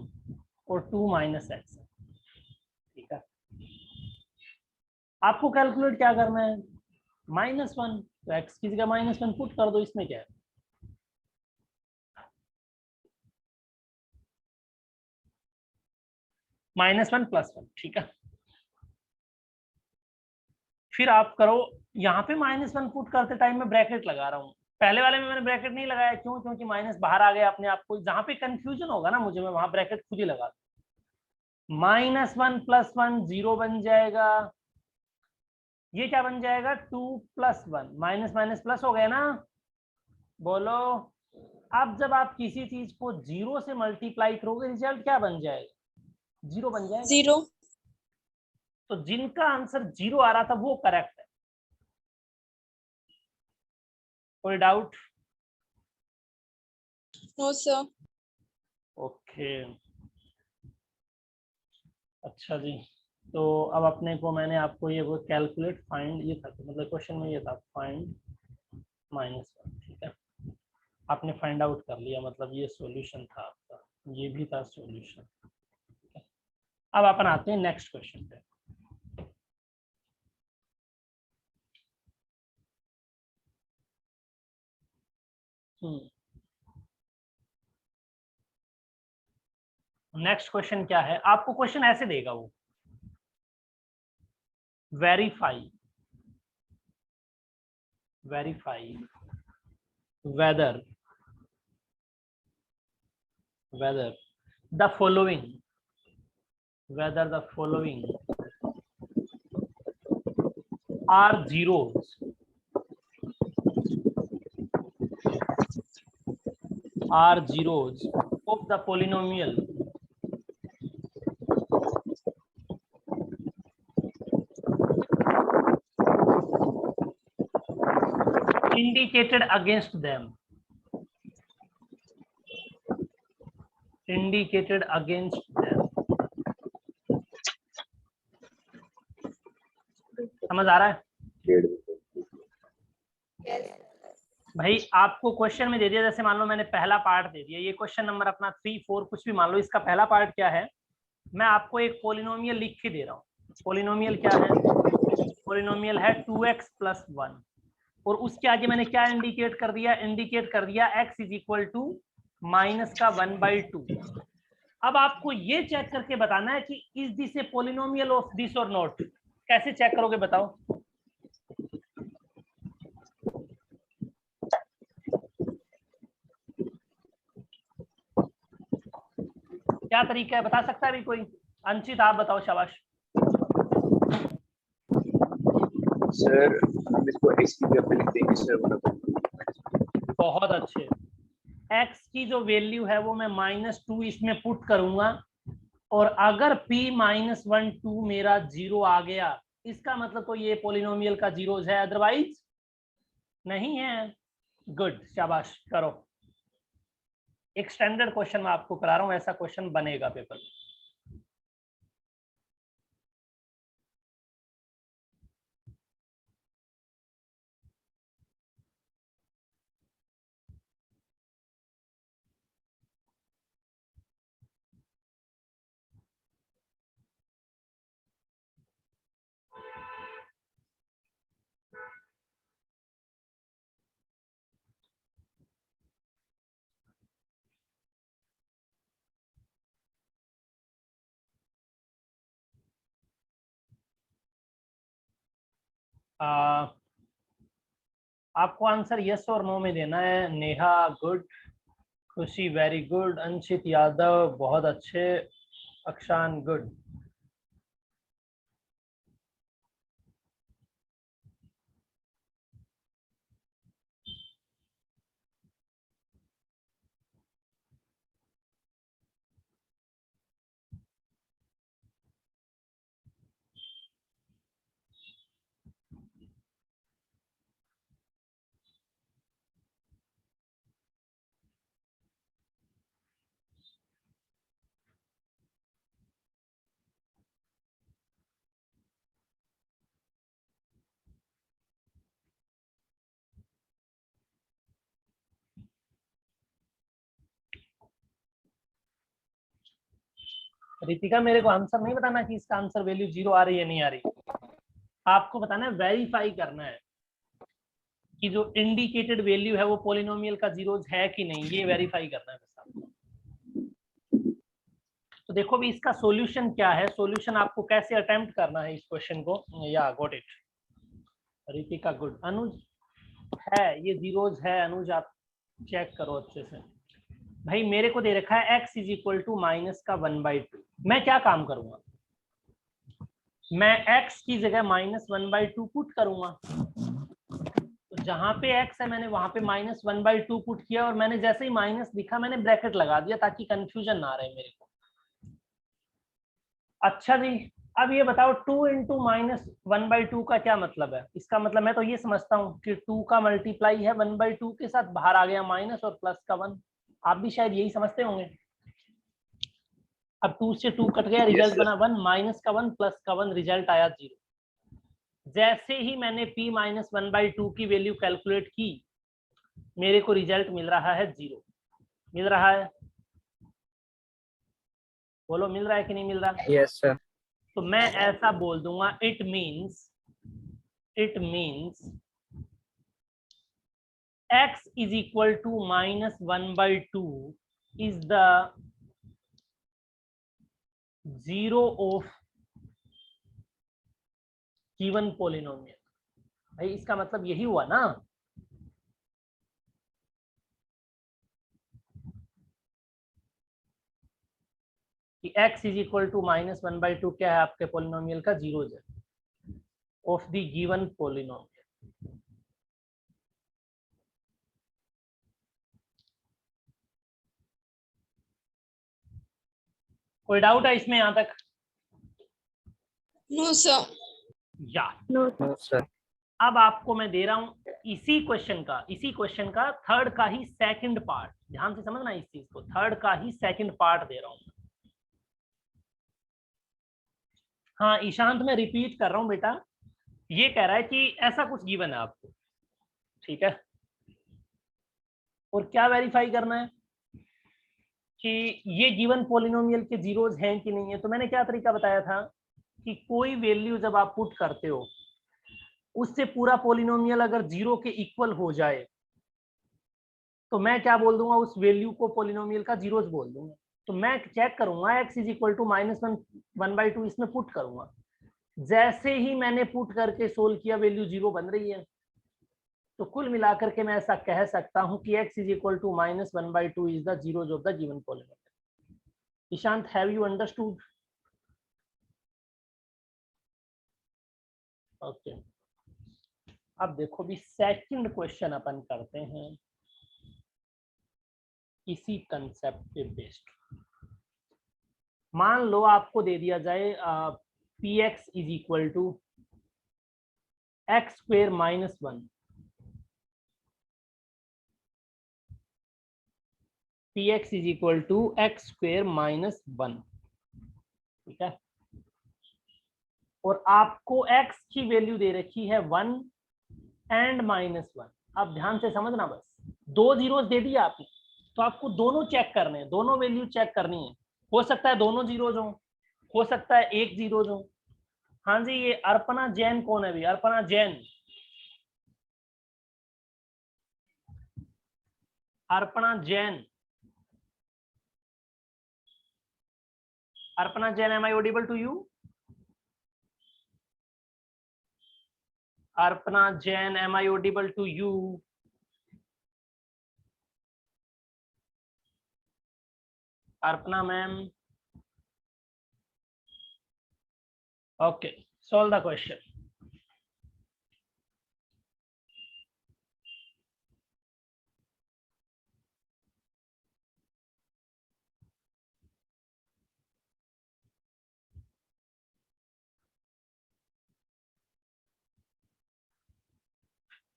Speaker 1: और 2 माइनस x, ठीक है। आपको कैलकुलेट क्या करना है? -1, तो x की जगह -1 पुट कर दो, इसमें क्या है? -1 + 1, ठीक है। फिर आप करो, यहाँ पे -1 पुट करते टाइम में ब्रैकेट लगा रहा हूँ। पहले वाले में मैंने ब्रैकेट नहीं लगाया, क्यों? क्योंकि माइनस बाहर आ गया अपने आप को। जहां पे कंफ्यूजन होगा ना मुझे, मैं वहां ब्रैकेट खुद ही लगा दूं। -1 + 1 0 बन जाएगा। ये क्या बन जाएगा? 2 + 1, माइनस माइनस प्लस हो गया ना, बोलो। अब जब आप किसी चीज को 0 से मल्टीप्लाई करोगे, रिजल्ट क्या बन जाएगा? 0 बन जाएगा।
Speaker 5: 0।
Speaker 1: तो जिनका आंसर 0 आ रहा था वो करेक्ट है। कोई डाउट?
Speaker 5: No sir.
Speaker 1: ओके, अच्छा जी। तो अब अपने को, मैंने आपको ये वो कैलकुलेट फाइंड, ये था मतलब क्वेश्चन में ये था फाइंड -1, ठीक है। आपने फाइंड आउट कर लिया, मतलब ये सॉल्यूशन था आपका, ये भी था सॉल्यूशन। अब अपन आते हैं नेक्स्ट क्वेश्चन पे। नेक्स्ट क्वेश्चन क्या है? आपको क्वेश्चन ऐसे देगा वो, verify whether the following are zeros of the polynomial indicated against them. समझ आ रहा है? भाई आपको क्वेश्चन में दे दिया, जैसे मान लो मैंने पहला पार्ट दे दिया, ये क्वेश्चन नंबर अपना 3, 4 कुछ भी मान लो, इसका पहला पार्ट क्या है? मैं आपको एक पोलिनोमियल लिख के दे रहा हूँ। पोलिनोमियल क्या है? पोलिनोमियल है 2x + 1, और उसके आगे मैंने क्या इंडिकेट कर दिया? इंडिकेट कर दिया x = -1/2। अब आपको ये चेक करके बताना है कि is this A polynomial of this और नॉट। कैसे चेक करोगे बताओ? क्या तरीका है, बता सकता है अभी कोई? अंशित आप बताओ, शाबाश।
Speaker 3: सर हम इसको x की जगह पे लिख देंगे सर।
Speaker 1: बहुत अच्छे। x की जो वैल्यू है वो मैं -2 इसमें पुट करूंगा, और अगर p -1 2 मेरा 0 आ गया, इसका मतलब तो ये पॉलिनोमियल का जीरोज है, अदरवाइज नहीं है। गुड, शाबाश, करो। एक स्टैंडर्ड क्वेश्चन मैं आपको करा रहा हूं, ऐसा क्वेश्चन बनेगा पेपर में। आपको आंसर यस और नो में देना है। नेहा गुड, खुशी वेरी गुड, अंशित यादव बहुत अच्छे, अक्षान गुड। रितिका, मेरे को आंसर नहीं बताना कि इसका आंसर वैल्यू 0 आ रही है नहीं आ रही, आपको बताना है, वेरीफाई करना है कि जो इंडिकेटेड वैल्यू है वो पॉलिनोमियल का जीरोज है कि नहीं, ये वेरीफाई करना है बस आपको। तो देखो भी इसका सॉल्यूशन क्या है, सॉल्यूशन आपको कैसे अटेम्प्ट करना है इस क्वेश्चन को। या गॉट इट, रितिका गुड। अनुज है, ये जीरोज है अनुज, आप चेक करो अच्छे से। भाई मेरे को दे रखा है x इज इक्वल टू -1/2। मैं क्या काम करूंगा, मैं x की जगह -1/2 पुट करूंगा। तो जहां पे x है मैंने वहां पे -1/2 पुट किया, और मैंने जैसे ही माइनस दिखा मैंने ब्रैकेट लगा दिया ताकि कंफ्यूजन ना रहे मेरे को। अच्छा जी, अब ये बताओ 2 इंटू -1/2 का क्या मतलब है। इसका मतलब मैं तो ये समझता हूँ कि 2 का मल्टीप्लाई है 1/2 के साथ, बाहर आ गया माइनस और प्लस का 1। आप भी शायद यही समझते होंगे। अब 2 से 2 कट गया, रिजल्ट बना 1, माइनस का 1 प्लस का 1, रिजल्ट आया 0। जैसे ही मैंने p -1/2 की वैल्यू कैलकुलेट की, मेरे को रिजल्ट मिल रहा है 0। मिल रहा है, बोलो मिल रहा है कि नहीं मिल रहा?
Speaker 2: Yes, sir.
Speaker 1: तो मैं ऐसा बोल दूंगा, it means x is equal to -1/2 is the zero of given polynomial। भाई इसका मतलब यही हुआ ना, कि x इज इक्वल टू -1/2 क्या है आपके पोलिनोमियल का, जीरोज है ऑफ द गिवन पोलिनोमियल। कोई डाउट है इसमें यहां तक?
Speaker 5: No sir.
Speaker 1: या
Speaker 2: No, sir.
Speaker 1: अब आपको मैं दे रहा हूं इसी क्वेश्चन का थर्ड का ही सेकंड पार्ट। ध्यान से समझना इस चीज को, थर्ड का ही सेकंड पार्ट दे रहा हूं। हाँ ईशांत, मैं रिपीट कर रहा हूं बेटा, ये कह रहा है कि ऐसा कुछ गिवन है आपको, ठीक है, और क्या वेरीफाई करना है कि ये गिवन पॉलिनोमियल के जीरोज हैं कि नहीं है। तो मैंने क्या तरीका बताया था कि कोई वैल्यू जब आप पुट करते हो, उससे पूरा पॉलिनोमियल अगर 0 के इक्वल हो जाए, तो मैं क्या बोल दूंगा, उस वैल्यू को पॉलिनोमियल का जीरोज बोल दूंगा। तो मैं चेक करूंगा x इज इक्वल टू -1/2 इसमें पुट करूंगा। जैसे ही मैंने पुट करके सोल्व किया, वैल्यू 0 बन रही है। तो कुल मिलाकर के मैं ऐसा कह सकता हूं कि x is equal to -1/2 is the zeros of the given polynomial. Ishant, have you understood? Okay, अब देखो भी सेकंड क्वेश्चन अपन करते हैं इसी कंसेप्ट पे बेस्ड। मान लो आपको दे दिया जाए P x is equal to x square minus 1, P x is equal to x square minus 1, ठीक है। और आपको x की वैल्यू दे रखी है 1 एंड -1। आप ध्यान से समझना, बस 2 जीरोस दे दिया आपने, तो आपको दोनों चेक करने हैं, दोनों वैल्यू चेक करनी है। हो सकता है दोनों जीरोज हो सकता है एक जीरोज हो। हाँ जी, ये अर्पणा जैन कौन है भी? Arpana Jain, Arpana Jain, Arpana Jain, am I audible to you? Arpana Jain, am I audible to you? Arpana ma'am, okay, solve the question.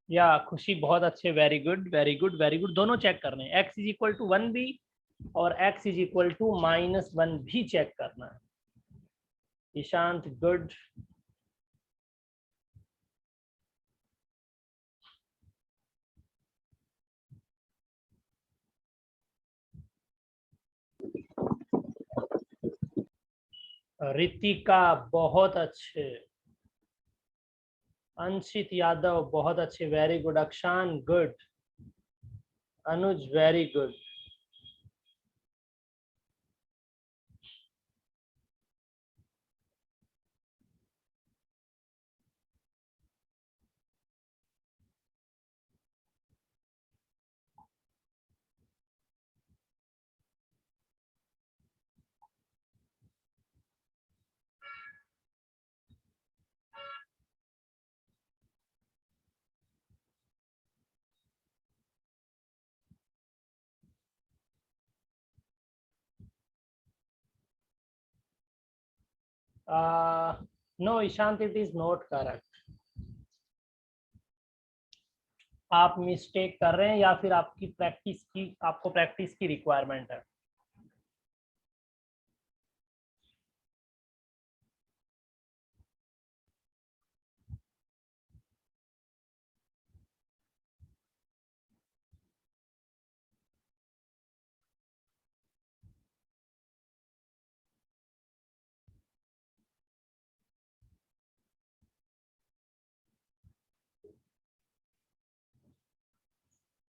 Speaker 1: या खुशी बहुत अच्छे, very good very good very good. दोनों चेक करने हैं, x इज इक्वल टू 1 भी और x इज इक्वल टू -1 भी चेक करना है। ईशांत गुड, रितिका बहुत अच्छे, अंशित यादव बहुत अच्छे, very good, Akshan good, Anuj very good. No Ishant, it is not correct. आप मिस्टेक कर रहे हैं या फिर आपकी प्रैक्टिस की, आपको प्रैक्टिस की रिक्वायरमेंट है।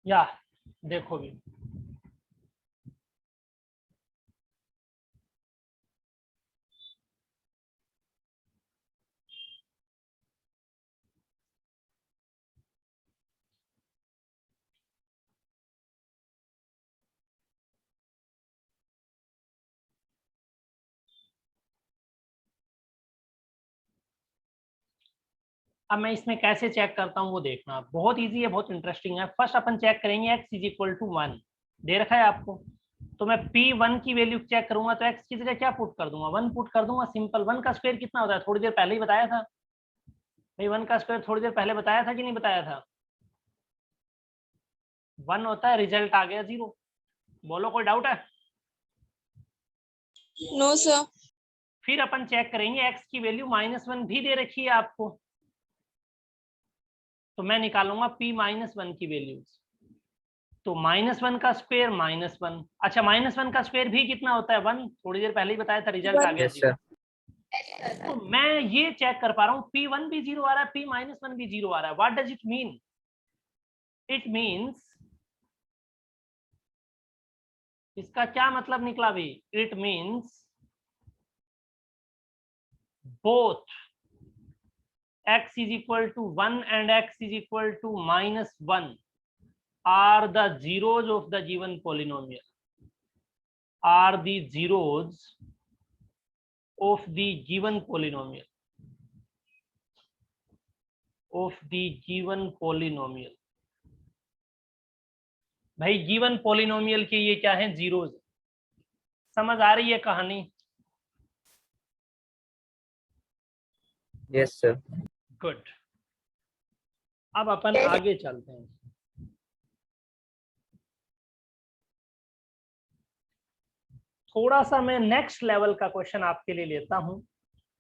Speaker 1: या देखो भी, अब मैं इसमें कैसे चेक करता हूँ वो देखना, बहुत इजी है, बहुत इंटरेस्टिंग है। फर्स्ट अपन चेक करेंगे x इज इक्वल टू 1 दे रखा है आपको, तो मैं p1 की वैल्यू चेक करूंगा, तो x की जगह क्या पुट कर दूंगा? 1 पुट कर दूंगा, सिंपल। 1 का स्क्वायर कितना होता है? थोड़ी देर पहले ही बताया था भाई, 1 का स्क्वायर थोड़ी देर पहले बताया था कि नहीं बताया था? 1 होता है, रिजल्ट आ गया 0। बोलो, कोई डाउट है?
Speaker 5: No sir.
Speaker 1: फिर अपन चेक करेंगे x की वैल्यू -1 भी दे रखी है आपको, तो मैं निकालूंगा p-1 की वैल्यूज। तो -1 का स्क्वायर -1, अच्छा -1 का स्क्वायर भी कितना होता है? 1, थोड़ी देर पहले ही बताया था, रिजल्ट आ गया 0। तो मैं ये चेक कर पा रहा हूँ p1 भी 0 आ रहा है, p-1 भी 0 आ रहा है। What does it mean? It means, इसका क्या मतलब निकला भी? It means both x is equal to 1 and x is equal to -1 are the zeros of the given polynomial, are the zeros of the given polynomial. Of the given polynomial. भाई given polynomial के ये क्या है, zeros. समझ आ रही है कहानी?
Speaker 2: Yes sir.
Speaker 1: Good. अब अपन आगे चलते हैं। थोड़ा सा मैं नेक्स्ट लेवल का क्वेश्चन आपके लिए लेता हूं,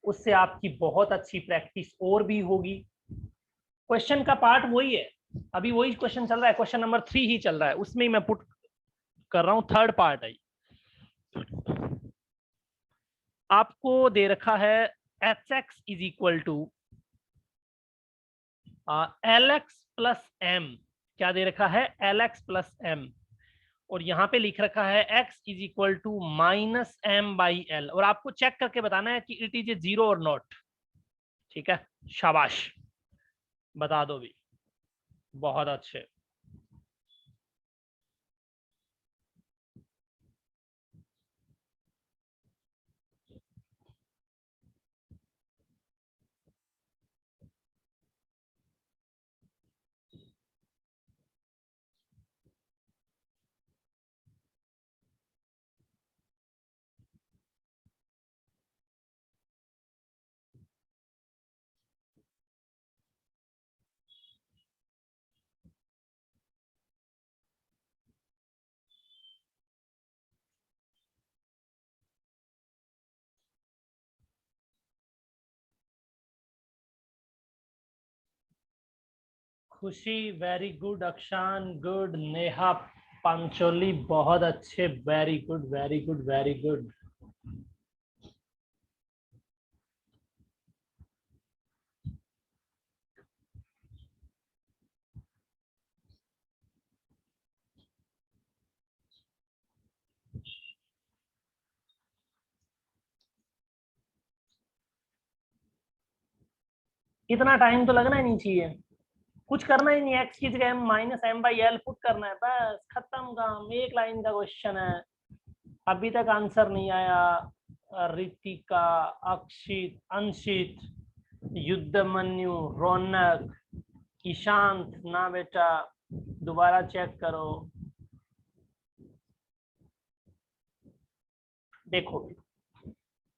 Speaker 1: उससे आपकी बहुत अच्छी प्रैक्टिस और भी होगी। क्वेश्चन का पार्ट वही है, अभी वही क्वेश्चन चल रहा है, क्वेश्चन नंबर 3 ही चल रहा है, उसमें ही मैं पुट कर रहा हूं, थर्ड पार्ट है। आपको दे रखा है hx is equal to lx plus m। क्या दे रखा है? lx plus m। और यहाँ पे लिख रखा है x is equal to minus M by l, और आपको चेक करके बताना है कि इट इज ए जीरो और नॉट। ठीक है, शाबाश, बता दो भी, बहुत अच्छे। Khushi very good, Akshan good, Neha Pancholi बहुत अच्छे, very good very good very good. इतना टाइम तो लगना ही नहीं चाहिए, कुछ करना ही नहीं, एक्स की जगह minus M by l put करना है, बस खत्म काम, एक लाइन का क्वेश्चन है। अभी तक आंसर नहीं आया, रितिका, अक्षित, अंशित, युद्धमन्यु, रौनक, ईशांत, ना बेटा, दोबारा चेक करो। देखो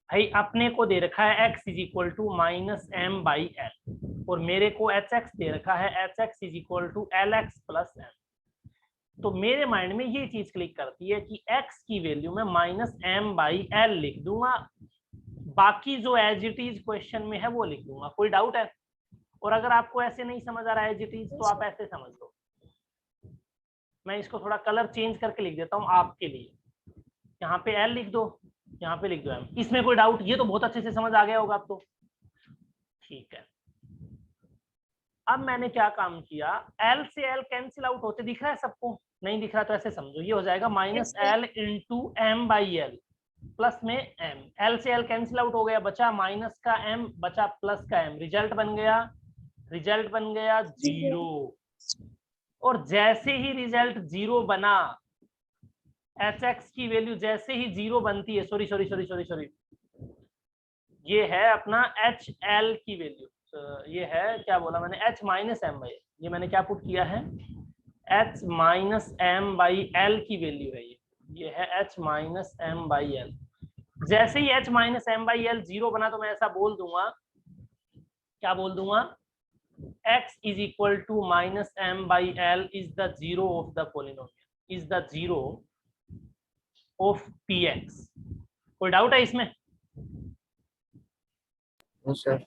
Speaker 1: भाई, अपने को दे रखा है x is equal to minus M by l, और मेरे को एच एक्स दे रखा है h x is equal to l x plus m. तो मेरे माइंड में ये चीज क्लिक करती है कि x की वैल्यू में माइनस एम बाई एल लिख दूंगा, बाकी जो एज इट इज क्वेश्चन में है वो लिख दूंगा। कोई डाउट है? और अगर आपको ऐसे नहीं समझ आ रहा है एज इट इज, तो आप ऐसे समझ लो, मैं इसको थोड़ा कलर चेंज करके लिख देता हूँ आपके लिए। यहाँ पे एल लिख दो, यहाँ पे लिख दो एम। इसमें कोई डाउट? ये तो बहुत अच्छे से समझ आ गया होगा आपको। ठीक है, अब मैंने क्या काम किया, एल से एल कैंसिल आउट होते दिख रहा है सबको? नहीं दिख रहा तो ऐसे समझो, ये हो जाएगा minus l into m by l plus में एम। एल से एल कैंसिल आउट हो गया, बचा माइनस का एम, बचा प्लस का एम, रिजल्ट बन गया जीरो। और जैसे ही रिजल्ट जीरो बना, एच एक्स की वैल्यू जैसे ही जीरो बनती है, सॉरी, ये है अपना एच एल की वैल्यू, ये है, क्या बोला मैंने, एच माइनस एम बाई, ये मैंने क्या पुट किया है, H minus M by L की वैल्यू है ये है H minus M by L. जैसे ही H minus M by L zero बना, तो मैं ऐसा बोल दूंगा, क्या बोल दूंगा, x is equal to minus m by l is the zero of the polynomial, is the zero of px। कोई डाउट है इसमें?
Speaker 2: सर।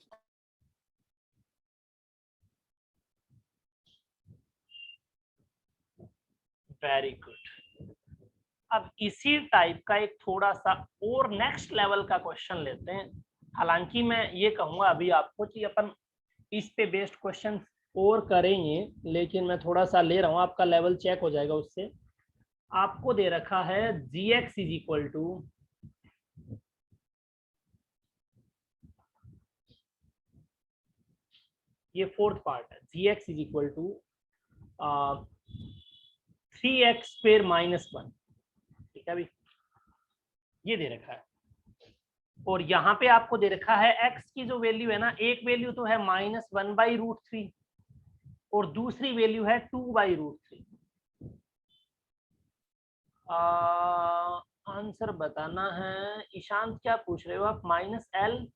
Speaker 1: Very good. अब इसी टाइप का एक थोड़ा सा और नेक्स्ट लेवल का क्वेश्चन लेते हैं। हालांकि मैं ये कहूंगा अभी आपको कि अपन इस पे बेस्ड क्वेश्चन और करेंगे, लेकिन मैं थोड़ा सा ले रहा हूँ, आपका लेवल चेक हो जाएगा उससे। आपको दे रखा है gx इज इक्वल टू, ये फोर्थ पार्ट है, gx is equal to 3x square minus 1। ठीक है, अभी ये दे रखा है और यहाँ पे आपको दे रखा है x की जो वैल्यू है ना, एक वैल्यू तो है -1/√3 और दूसरी वैल्यू है 2/√3। आंसर बताना है। ईशांत क्या पूछ रहे हो आप? -l,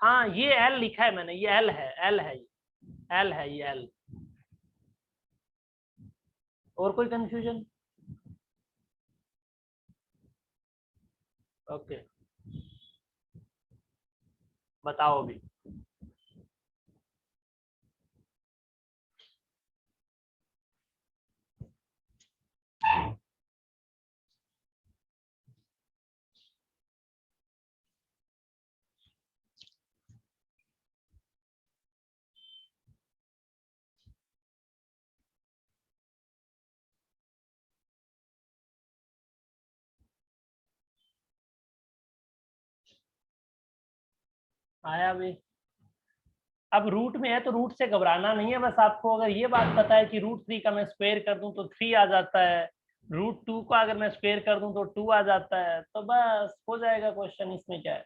Speaker 1: हाँ ये l लिखा है मैंने, ये l है, l है, l है, ये l। और कोई कंफ्यूजन? ओके बताओ अभी। आया अभी? अब रूट में है तो रूट से घबराना नहीं है, बस आपको अगर ये बात पता है कि √3 का मैं स्क्वायर कर दूं तो 3 आ जाता है, √2 का अगर मैं स्क्वायर कर दूं तो 2 आ जाता है, तो बस हो जाएगा क्वेश्चन। इसमें क्या है?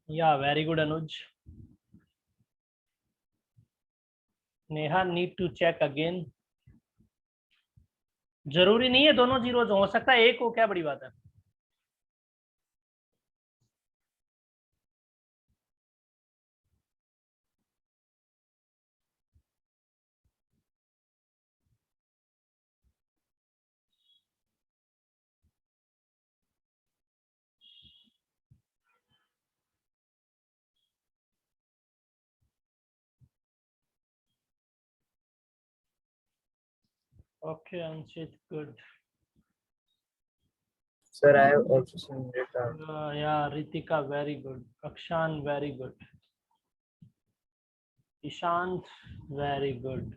Speaker 1: या very good Anuj. Neha need to check again. जरूरी नहीं है दोनों जीरो, हो सकता है एक हो, क्या बड़ी बात है। Okay Anshit good.
Speaker 2: Sir, I have also seen it.
Speaker 1: या Ritika very good, Akshan very good, Ishant very good.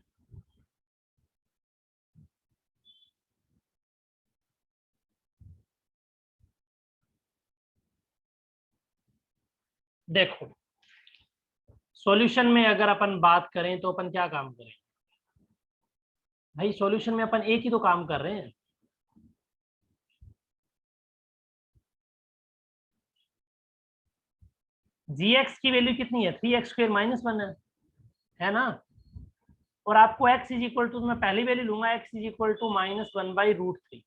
Speaker 1: देखो सॉल्यूशन में अगर अपन बात करें तो अपन क्या काम करें भाई? सॉल्यूशन में अपन एक ही तो काम कर रहे हैं। gx की वैल्यू कितनी है? 3x² -1 है ना? और आपको x इज इक्वल टू, मैं पहली वैल्यू लूंगा x इज इक्वल टू -1/√3,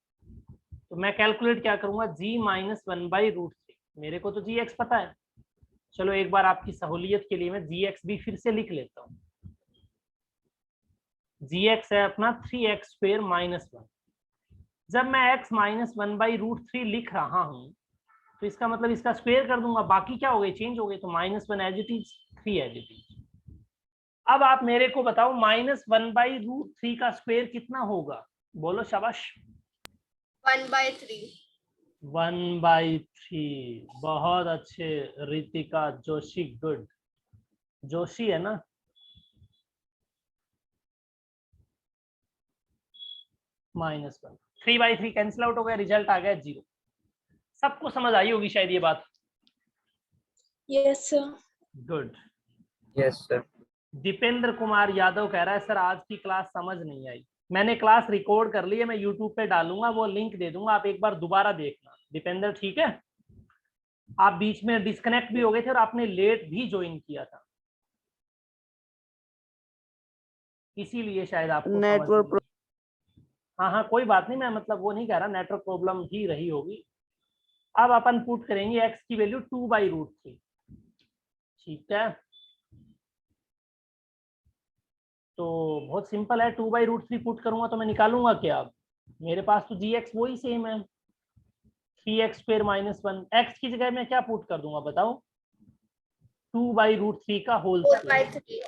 Speaker 1: तो मैं कैलकुलेट क्या करूंगा? g -1/√3। मेरे को तो gx पता है। चलो एक बार आपकी सहूलियत के लिए मैं gx भी फिर से लिख लेता हूँ। gx है अपना 3x² -1। जब मैं x -1/√3 लिख रहा हूँ तो इसका मतलब इसका स्क्वायर कर दूंगा, बाकी क्या हो गए? चेंज हो गए, तो -1 as it is, 3 as it is. अब आप मेरे को बताओ -1/√3 का स्क्वायर कितना होगा? बोलो शाबाश।
Speaker 5: 1/3।
Speaker 1: 1/3। बहुत अच्छे रितिका जोशी, गुड। जोशी है ना? -1, 3/3 कैंसिल आउट हो गया, रिजल्ट आ गया 0। सबको समझ आई होगी शायद ये बात।
Speaker 5: Yes sir.
Speaker 1: Good.
Speaker 2: Yes, sir.
Speaker 1: Dipendra Kumar Yadav कह रहा है सर आज की क्लास समझ नहीं आई। मैंने क्लास रिकॉर्ड कर ली है, मैं यूट्यूब पे डालूंगा, वो लिंक दे दूंगा, आप एक बार दोबारा देखना। दीपेंद्र ठीक है? आप बीच में डिस्कनेक्ट भी हो गए थे और आपने लेट भी ज्वाइन किया था, इसीलिए शायद आपको नेटवर्क। हाँ हाँ कोई बात नहीं, मैं मतलब वो नहीं कह रहा, नेटवर्क प्रॉब्लम ही रही होगी। अब अपन पुट करेंगे x की वैल्यू 2/√3। ठीक है, तो बहुत सिंपल है, 2/√3 पुट करूंगा तो मैं निकालूंगा क्या? अब मेरे पास तो gx वही सेम है, 3x² -1। x की जगह मैं क्या पुट कर दूंगा बताओ? 2/√3 का होल स्क्वायर,
Speaker 5: 4/3।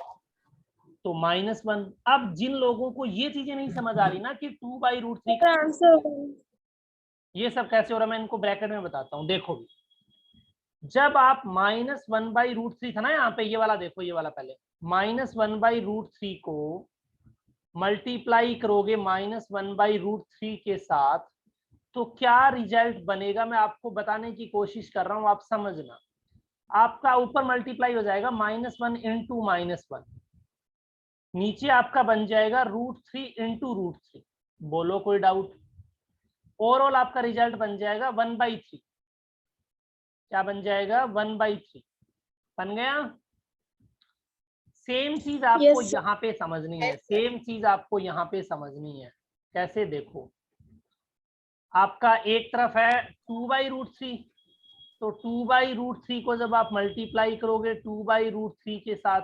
Speaker 1: तो -1। अब जिन लोगों को ये चीजें नहीं समझ आ रही ना कि 2/√3 का
Speaker 5: आंसर
Speaker 1: ये सब कैसे हो रहा है, मैं इनको ब्रैकेट में बताता हूँ। देखो जब आप -1/√3 था ना यहाँ पे, ये वाला देखो, ये वाला पहले -1/√3 को मल्टीप्लाई करोगे -1/√3 के साथ, तो क्या रिजल्ट बनेगा मैं आपको बताने की कोशिश कर रहा हूं, आप समझना। आपका ऊपर मल्टीप्लाई हो जाएगा -1 इंटू -1, नीचे आपका बन जाएगा √3 इंटू √3। बोलो कोई डाउट? ओवरऑल आपका रिजल्ट बन जाएगा 1/3। क्या बन जाएगा? 1/3 बन गया। सेम चीज आपको
Speaker 5: Yes, sir.
Speaker 1: यहाँ पे समझनी है, सेम चीज आपको यहाँ पे समझनी है। कैसे? देखो, आपका एक तरफ है 2/√3, तो 2/√3 को जब आप मल्टीप्लाई करोगे 2/√3 के साथ,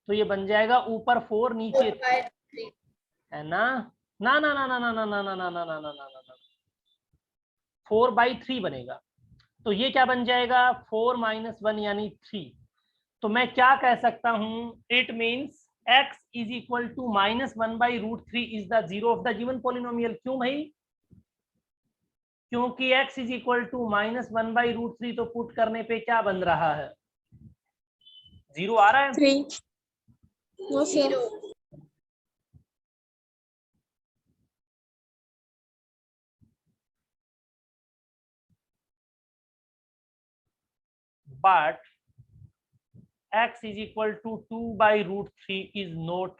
Speaker 1: तो ये बन जाएगा ऊपर 4 नीचे 3, है ना? ना ना ना ना ना ना ना ना ना ना ना ना ना ना 4/3 बनेगा। तो ये क्या बन जाएगा? 4 - 1 यानी 3। तो मैं क्या कह सकता हूं? It means x is equal to -1/√3 is the zero of the given polynomial. क्यों भाई? क्योंकि x इज इक्वल टू -1/√3, तो पुट करने पे क्या बन रहा है? 0 आ रहा है?
Speaker 5: 3. No, sir. 0.
Speaker 1: But x is equal to 2/√3 is not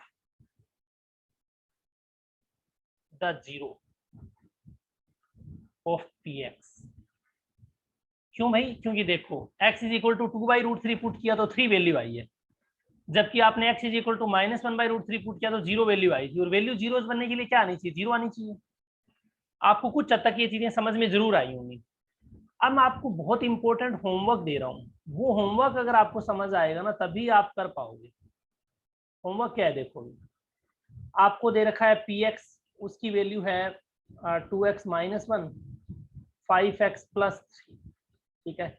Speaker 1: the zero of px। क्यों भाई? क्योंकि देखो x is equal to 2/√3 put किया तो 3 वैल्यू आई है, जबकि आपने x is equal to -1/√3 put किया तो 0 वैल्यू आई थी। और वैल्यू जीरो बनने के लिए क्या आनी चाहिए? 0 आनी चाहिए। आपको कुछ हद तक ये चीजें समझ में जरूर आई होंगी। अब मैं आपको बहुत इंपॉर्टेंट होमवर्क दे रहा हूँ, वो होमवर्क अगर आपको समझ आएगा ना तभी आप कर पाओगे। होमवर्क क्या है? देखो, आपको दे रखा है px, उसकी वैल्यू है 2x - 1 5x + 3। ठीक है,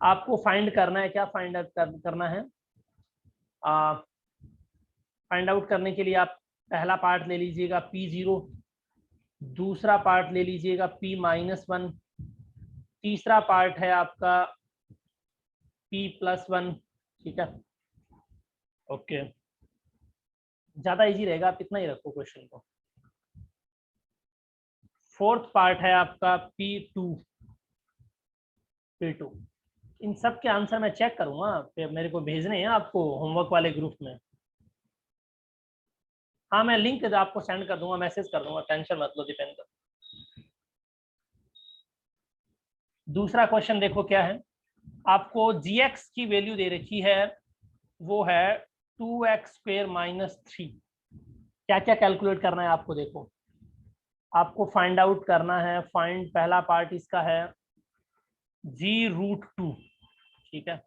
Speaker 1: आपको फाइंड करना है। क्या फाइंड आउट करना है? फाइंड आउट करने के लिए आप पहला पार्ट ले लीजिएगा p0, दूसरा पार्ट ले लीजिएगा p-1, तीसरा पार्ट है आपका p+1। ठीक है, ओके, ज्यादा इजी रहेगा, आप इतना ही रखो क्वेश्चन को। फोर्थ पार्ट है आपका p2। इन सब के आंसर मैं चेक करूंगा, फिर मेरे को भेजने हैं आपको होमवर्क वाले ग्रुप में। हाँ, मैं लिंक आपको सेंड कर दूंगा, मैसेज कर दूंगा, टेंशन मत लो दीपेंद्र। दूसरा क्वेश्चन देखो क्या है। आपको gx की वैल्यू दे रखी है, वो है 2x² - 3। क्या क्या कैलकुलेट करना है आपको? देखो, आपको फाइंड आउट करना है। फाइंड पहला पार्ट इसका है g√2। ठीक है,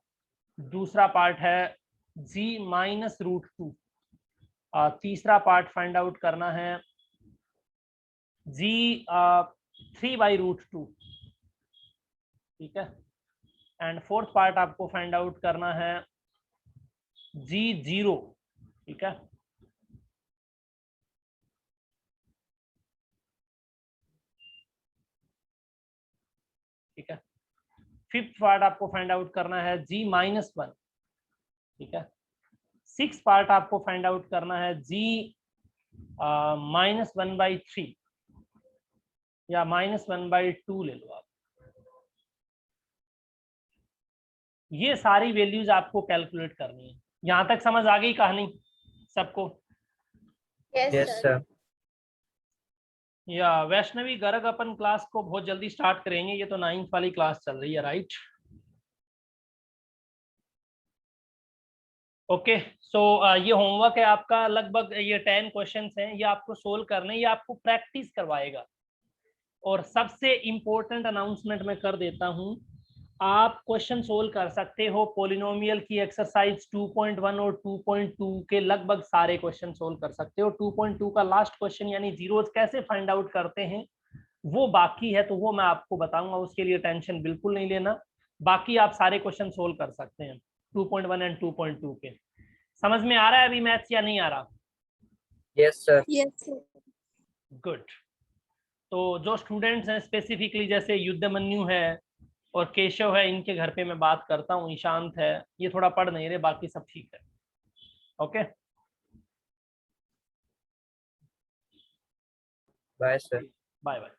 Speaker 1: दूसरा पार्ट है g - √2। तीसरा पार्ट फाइंड आउट करना है g 3/√2। ठीक है, एंड फोर्थ पार्ट आपको फाइंड आउट करना है g0। ठीक है, ठीक है, फिफ्थ पार्ट आपको फाइंड आउट करना है g-1। ठीक है, सिक्स पार्ट आपको फाइंड आउट करना है g -1/3 या -1/2 ले लो आप। ये सारी वैल्यूज आपको कैलकुलेट करनी है। यहां तक समझ आ गई कहानी सबको?
Speaker 5: Yes,
Speaker 2: Yes,
Speaker 5: sir.
Speaker 2: sir.
Speaker 1: या वैष्णवी गर्ग अपन क्लास को बहुत जल्दी स्टार्ट करेंगे, ये तो 9th वाली क्लास चल रही है, राइट? ओके, सो ये होमवर्क है आपका, लगभग ये 10 क्वेश्चंस हैं, ये आपको सोल्व करने, ये आपको प्रैक्टिस करवाएगा। और सबसे इम्पोर्टेंट अनाउंसमेंट मैं कर देता हूं, आप क्वेश्चन सोल्व कर सकते हो पॉलिनोमियल की एक्सरसाइज 2.1 और 2.2 के लगभग सारे क्वेश्चन सोल्व कर सकते हो। 2.2 का लास्ट क्वेश्चन यानी जीरोज कैसे फाइंड आउट करते हैं वो बाकी है, तो वो मैं आपको बताऊंगा, उसके लिए टेंशन बिल्कुल नहीं लेना। बाकी आप सारे क्वेश्चन सोल्व कर सकते हैं 2.1 एंड 2.2 के। समझ में आ रहा है अभी मैथ्स या नहीं आ रहा?
Speaker 2: Yes, sir.
Speaker 5: Yes, sir.
Speaker 1: Good. तो जो स्टूडेंट्स हैं स्पेसिफिकली, जैसे युद्धमन्यु है और केशव है, इनके घर पे मैं बात करता हूँ, ईशांत है, ये थोड़ा पढ़ नहीं रहे, बाकी सब ठीक है। Okay.
Speaker 2: Bye, sir.
Speaker 1: Bye bye.